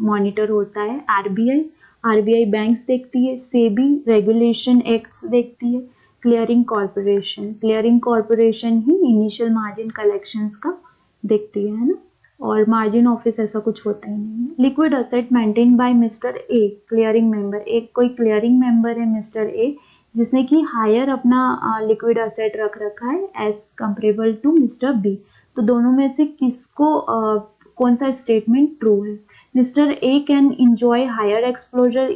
मॉनिटर होता है, आरबीआई। आरबीआई बैंक्स देखती है, सेबी रेगुलेशन एक्ट्स देखती है, क्लियरिंग कॉर्पोरेशन ही इनिशियल मार्जिन कलेक्शंस का देखती है ना, और मार्जिन ऑफिस ऐसा कुछ होता ही नहीं है। Liquid asset maintain by mister A, clearing member, एक कोई क्लियरिंग मेंबर है मिस्टर ए जिसने कि हायर अपना लिक्विड असेट रख रखा है as comparable to mister B, तो दोनों में से किसको कौन सा स्टेटमेंट ट्रू है। Mister A can enjoy higher exposure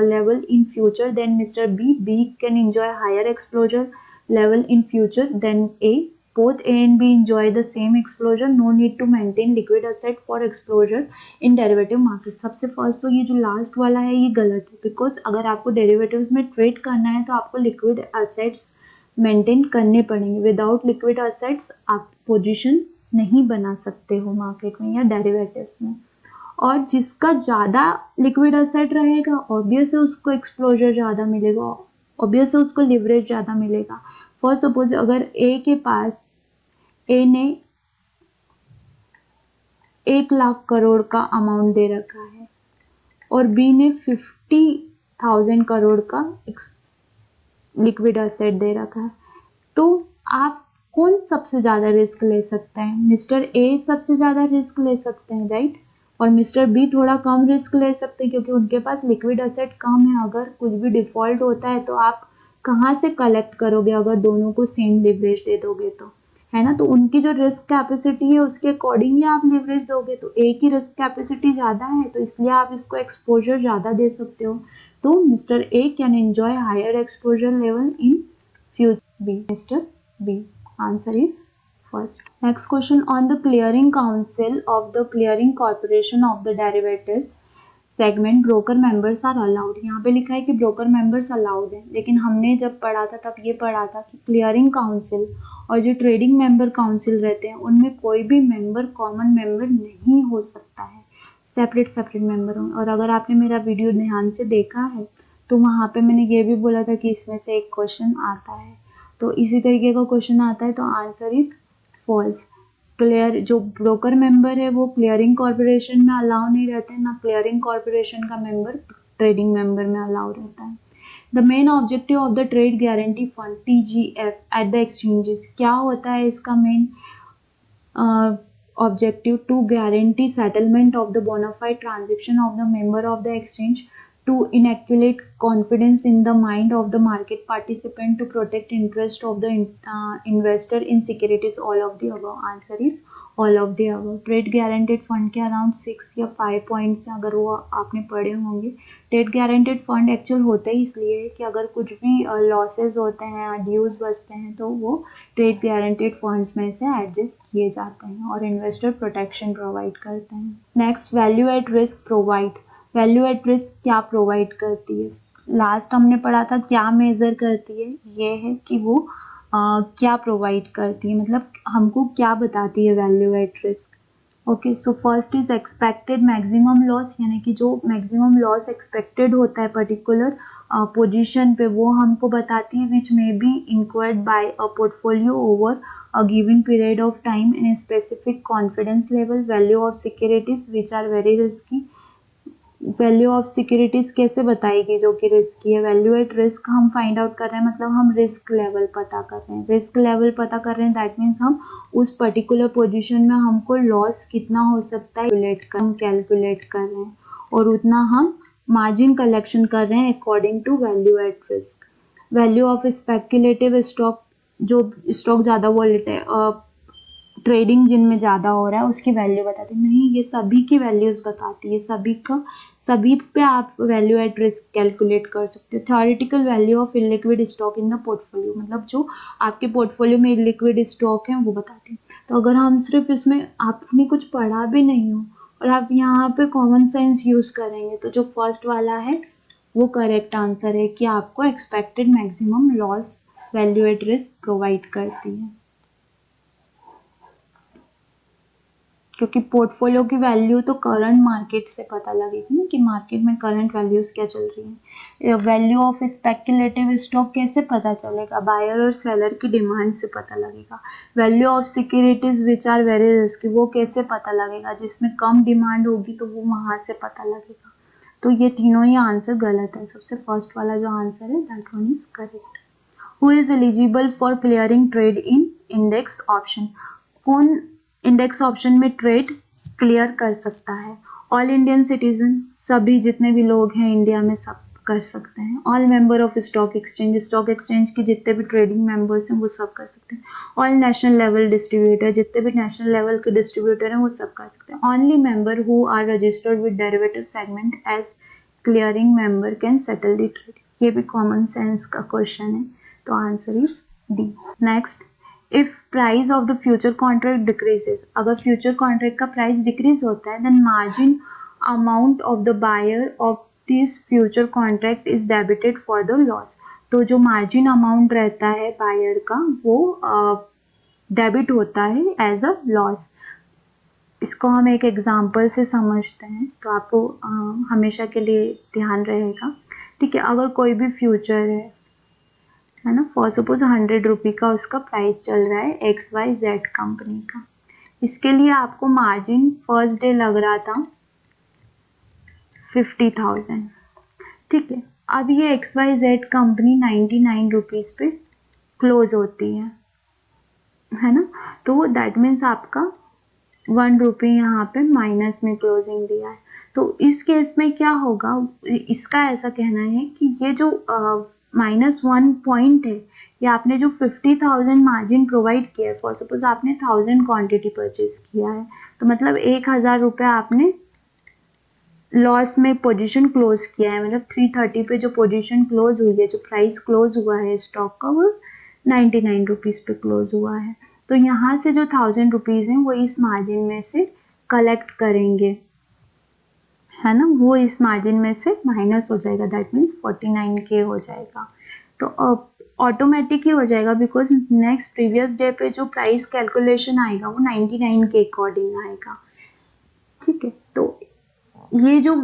level in future than mister B, B can enjoy higher exposure level in future than A. Both A and B enjoy the same exposure. No need to maintain liquid asset for exposure in derivative market. सबसे first तो ये जो last वाला है ये गलत है, because अगर आपको डेरिवेटिव्स में ट्रेड करना है तो आपको लिक्विड असेट्स मेंटेन करने पड़ेंगे। विदाउट लिक्विड असेट्स आप पोजीशन नहीं बना सकते हो मार्केट में या डेरिवेटिव्स में। और जिसका ज़्यादा लिक्विड असेट रहेगा ऑब्वियस है उसको एक्सपोजर ज़्यादा मिलेगा, ऑब्वियस है उसको लिवरेज ज़्यादा मिलेगा। फॉर सपोज अगर ए के पास, ए ने 1,00,000 करोड़ का अमाउंट दे रखा है और बी ने 50,000 करोड़ का लिक्विड असेट दे रखा है, तो आप कौन सबसे ज़्यादा रिस्क ले सकते हैं, मिस्टर ए सबसे ज़्यादा रिस्क ले सकते हैं राइट, और मिस्टर बी थोड़ा कम रिस्क ले सकते हैं क्योंकि उनके पास लिक्विड असेट कम है। अगर कुछ भी डिफॉल्ट होता है तो आप कहाँ से कलेक्ट करोगे अगर दोनों को सेम लिवरेज दे दोगे तो, है ना, तो उनकी जो रिस्क कैपेसिटी है उसके अकॉर्डिंग ही आप लिवरेज दोगे, तो ए की रिस्क कैपेसिटी ज़्यादा है तो इसलिए आप इसको एक्सपोजर ज़्यादा दे सकते हो, तो mister A can enjoy higher exposure level in future. B, mister B, answer is first. Next question, on the clearing council of the clearing corporation of the derivatives segment broker members are allowed। यहाँ पे लिखा है कि broker members allowed है, लेकिन हमने जब पढ़ा था तब ये पढ़ा था कि clearing council और जो trading member council रहते हैं उनमें कोई भी member common member नहीं हो सकता है, सेपरेट मेंबर होंगे। और अगर आपने मेरा वीडियो ध्यान से देखा है तो वहाँ पे मैंने ये भी बोला था कि इसमें से एक क्वेश्चन आता है, तो इसी तरीके का क्वेश्चन आता है, तो आंसर इज फॉल्स। क्लियर जो ब्रोकर मेंबर है वो क्लियरिंग कॉर्पोरेशन में अलाउ नहीं रहते हैं, ना क्लियरिंग कॉर्पोरेशन का मेंबर ट्रेडिंग मेंबर में अलाउ रहता है। The main objective of the trade guarantee fund TGF at the exchanges, क्या होता है इसका main objective to guarantee settlement of the bona fide transaction of the member of the exchange, to inoculate confidence in the mind of the market participant, to protect interest of the investor in securities, all of the above। answer is all of the above। Trade guaranteed fund के around 6 या 5 points हैं, अगर वो आपने पढ़े होंगे। Trade guaranteed fund actual होता ही इसलिए है कि अगर कुछ भी लॉसेज होते हैं, ड्यूज बचते हैं, तो वो ट्रेड गारंटेड फंड्स में से एडजस्ट किए जाते हैं और इन्वेस्टर प्रोटेक्शन प्रोवाइड करते हैं। Next, value at risk provide. Value at risk क्या प्रोवाइड करती है, लास्ट हमने पढ़ा था क्या मेजर करती है, ये है कि वो क्या प्रोवाइड करती है, मतलब हमको क्या बताती है value at risk. Okay, so first is expected maximum loss, यानी कि जो मैक्सिमम लॉस एक्सपेक्टेड होता है पर्टिकुलर पोजीशन पे वो हमको बताती है, which may be incurred by a portfolio over a given period of time in a specific confidence level. Value of securities which are very risky, value of securities कैसे बताएगी जो कि रिस्की है। वैल्यू एट रिस्क हम find out कर रहे हैं, मतलब हम रिस्क लेवल पता कर रहे हैं, रिस्क लेवल पता कर रहे हैं, दैट मीन्स हम उस पर्टिकुलर पोजीशन में हमको लॉस कितना हो सकता है हम कैलकुलेट कर रहे हैं, और उतना हम मार्जिन कलेक्शन कर रहे हैं according to value at risk. Value of speculative stock, जो स्टॉक ज़्यादा वॉलेटाइल ट्रेडिंग जिनमें ज़्यादा हो रहा है उसकी वैल्यू बताती नहीं, ये सभी की वैल्यूज बताती है, सभी पे आप वैल्यू एट रिस्क कैलकुलेट कर सकते हो। Theoretical value of illiquid stock in the portfolio, मतलब जो आपके पोर्टफोलियो में इलिक्विड स्टॉक है वो बताते हैं। तो अगर हम सिर्फ इसमें आपने कुछ पढ़ा भी नहीं हो और आप यहाँ पे कॉमन सेंस यूज करेंगे तो जो फर्स्ट वाला है वो करेक्ट आंसर है कि आपको expected maximum loss value at risk provide करती है, क्योंकि पोर्टफोलियो की वैल्यू तो करंट मार्केट से पता लगेगी ना कि मार्केट में करंट वैल्यूज क्या चल रही है। वैल्यू ऑफ स्पेक्युलेटिव स्टॉक कैसे पता चलेगा, बायर और सेलर की डिमांड से पता लगेगा। Value of securities which are very risky, वो कैसे पता लगेगा, जिसमें कम डिमांड होगी तो वो वहां से पता लगेगा। तो ये तीनों ही आंसर गलत है, सबसे फर्स्ट वाला जो आंसर है that one is correct. Who is eligible for clearing trade in index option, कौन इंडेक्स ऑप्शन में ट्रेड क्लियर कर सकता है। ऑल इंडियन सिटीजन, सभी जितने भी लोग हैं इंडिया में सब कर सकते हैं। All member of stock exchange के जितने भी ट्रेडिंग मेंबर्स हैं वो सब कर सकते हैं। ऑल नेशनल लेवल डिस्ट्रीब्यूटर, जितने भी नेशनल लेवल के डिस्ट्रीब्यूटर हैं वो सब कर सकते हैं। Only member who are registered with derivative segment as clearing member can settle the trade. ये भी कॉमन सेंस का क्वेश्चन है, तो answer is D. Next, if price of the future contract decreases, अगर फ्यूचर कॉन्ट्रैक्ट का price decrease होता है then margin amount of the buyer of this future contract is debited for the loss. तो जो margin amount रहता है buyer का वो डेबिट होता है एज अ लॉस। इसको हम एक एग्जाम्पल से समझते हैं तो आपको हमेशा के लिए ध्यान रहेगा। ठीक है, अगर कोई भी फ्यूचर है ना, फॉर सपोज 100 रुपये का उसका प्राइस चल रहा है XYZ कंपनी का, इसके लिए आपको मार्जिन फर्स्ट डे लग रहा था 50,000। ठीक है, अब ये XYZ कंपनी 99 रुपीज पे क्लोज होती है ना, तो दैट मीन्स आपका 1 रुपये यहाँ पे माइनस में क्लोजिंग दिया है। तो इस केस में क्या होगा, इसका ऐसा कहना है कि ये जो -1 पॉइंट है, या आपने जो 50,000 मार्जिन प्रोवाइड किया है, फॉर सपोज आपने 1000 क्वांटिटी परचेज किया है, तो मतलब 1000 रुपये आपने लॉस में पोजीशन क्लोज किया है, मतलब 330 पे जो पोजीशन क्लोज हुई है, जो प्राइस क्लोज हुआ है स्टॉक का वो 99 रुपीज पे क्लोज हुआ है। तो यहाँ से जो 1000 रुपीज है वो इस मार्जिन में से कलेक्ट करेंगे, है ना, वो इस मार्जिन में से माइनस हो जाएगा, दैट मीन्स 49K हो जाएगा। तो ऑटोमेटिक ही हो जाएगा, बिकॉज नेक्स्ट प्रीवियस डे पे जो प्राइस कैलकुलेशन आएगा वो 99 के अकॉर्डिंग आएगा। ठीक है, तो ये जो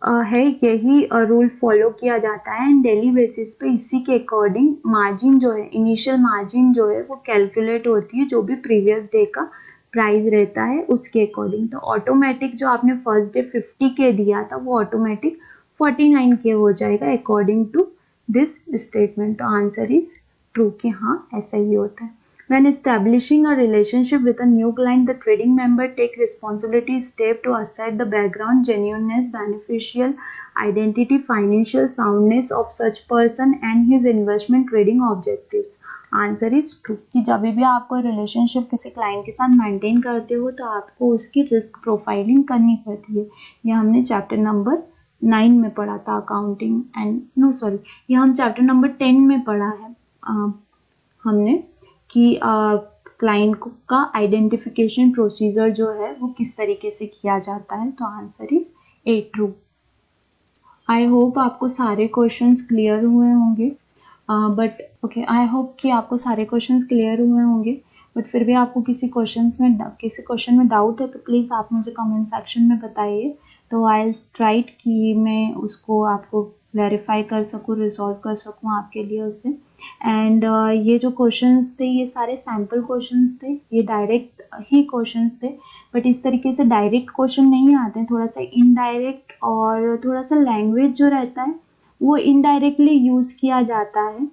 है यही रूल फॉलो किया जाता है एंड डेली बेसिस पे इसी के अकॉर्डिंग मार्जिन जो है, इनिशियल मार्जिन जो है वो कैलकुलेट होती है, जो भी प्रीवियस डे का प्राइस रहता है उसके अकॉर्डिंग। तो ऑटोमेटिक जो आपने फर्स्ट डे 50K दिया था वो ऑटोमेटिक 49K हो जाएगा अकॉर्डिंग टू दिस स्टेटमेंट। तो आंसर इज ट्रू कि हाँ ऐसा ही होता है। When establishing a relationship with a new client, the trading member take responsibility step to assess the background, genuineness, beneficial identity, financial soundness of such person and his investment trading objectives. Answer is true कि जब भी आप कोई relationship किसी client के साथ maintain करते हो तो आपको उसकी रिस्क प्रोफाइलिंग करनी पड़ती है। ये हमने चैप्टर नंबर 9 में पढ़ा था, अकाउंटिंग एंड नो सॉरी, ये हम चैप्टर नंबर 10 में पढ़ा है हमने कि क्लाइंट का आइडेंटिफिकेशन प्रोसीजर जो है वो किस तरीके से किया जाता है। तो answer is a true. I hope आपको सारे क्वेश्चंस क्लियर हुए होंगे। बट ओके, आई होप कि आपको सारे क्वेश्चंस क्लियर हुए होंगे। बट फिर भी आपको किसी क्वेश्चन में डाउट है तो प्लीज़ आप मुझे कमेंट सेक्शन में बताइए, तो आई ट्राई कि मैं उसको आपको वेरीफाई कर सकूँ, रिजॉल्व कर सकूँ आपके लिए उसे। एंड ये जो क्वेश्चंस थे ये सारे सैम्पल क्वेश्चंस थे, ये डायरेक्ट ही क्वेश्चंस थे, बट इस तरीके से डायरेक्ट क्वेश्चन नहीं आते हैं, थोड़ा सा इनडायरेक्ट और थोड़ा सा लैंग्वेज जो रहता है वो इनडायरेक्टली यूज़ किया जाता है।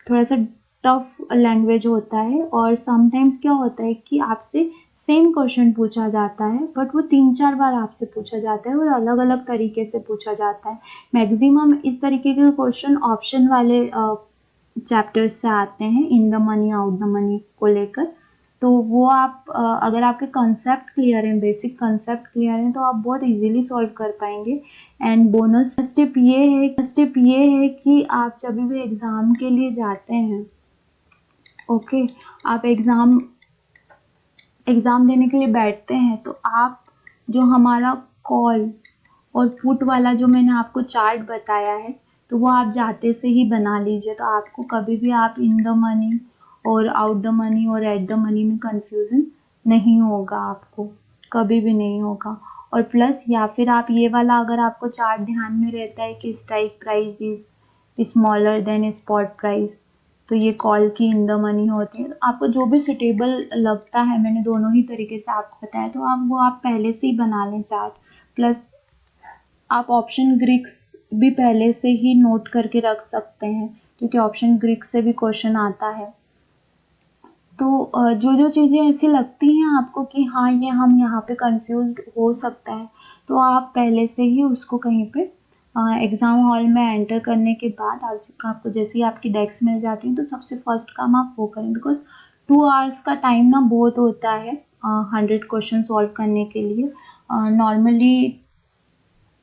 थोड़ा सा टफ लैंग्वेज होता है, और समटाइम्स क्या होता है कि आपसे सेम क्वेश्चन पूछा जाता है बट वो 3-4 बार आपसे पूछा जाता है और अलग-अलग तरीके से पूछा जाता है। मैक्सिमम इस तरीके के क्वेश्चन ऑप्शन वाले चैप्टर्स से आते हैं, इन the money out the money को लेकर। तो वो आप अगर आपके कंसेप्ट क्लियर हैं, बेसिक कंसेप्ट क्लियर हैं, तो आप बहुत इजीली सॉल्व कर पाएंगे। एंड बोनस स्टेप ये है कि आप जब भी एग्ज़ाम के लिए जाते हैं, ओके, आप एग्ज़ाम देने के लिए बैठते हैं तो आप जो हमारा कॉल और पुट वाला जो मैंने आपको चार्ट बताया है, तो वो आप जाते से ही बना लीजिए, तो आपको कभी भी आप इन द मनी और आउट द मनी और एट द मनी में कंफ्यूजन नहीं होगा आपको, कभी भी नहीं होगा। और प्लस या फिर आप ये वाला अगर आपको चार्ट ध्यान में रहता है कि strike price is smaller than spot price, तो ये कॉल की इन द मनी होती है। आपको जो भी सुटेबल लगता है, मैंने दोनों ही तरीके से आपको बताया, तो आप पहले से ही बना लें चार्ट। प्लस आप ऑप्शन ग्रीक्स भी पहले से ही नोट करके रख सकते हैं, क्योंकि ऑप्शन ग्रीक से भी क्वेश्चन आता है। तो जो जो चीज़ें ऐसी लगती हैं आपको कि हाँ ये हम यहाँ पे कंफ्यूज हो सकता है, तो आप पहले से ही उसको कहीं पे एग्ज़ाम हॉल में एंटर करने के बाद आपको जैसे ही आपकी डेस्क मिल जाती है तो सबसे फर्स्ट काम आप वो करें, बिकॉज 2 आवर्स का टाइम ना बहुत होता है 100 क्वेश्चन सॉल्व करने के लिए। नॉर्मली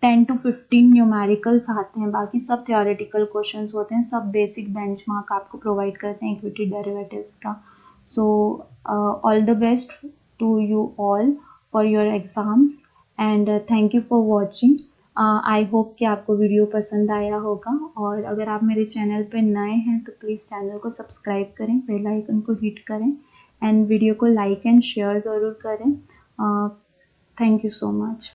10 to 15 न्यूमेरिकल्स आते हैं, बाकी सब थ्योरेटिकल क्वेश्चंस होते हैं, सब बेसिक बेंचमार्क आपको प्रोवाइड करते हैं इक्विटी डेरिवेटिव्स का। So all the best to you all for your exams, and thank you for watching. I hope कि आपको वीडियो पसंद आया होगा, और अगर आप मेरे चैनल पर नए हैं तो प्लीज़ चैनल को सब्सक्राइब करें, बेल आइकन को हिट करें, एंड वीडियो को लाइक एंड शेयर ज़रूर करें। Thank you so much.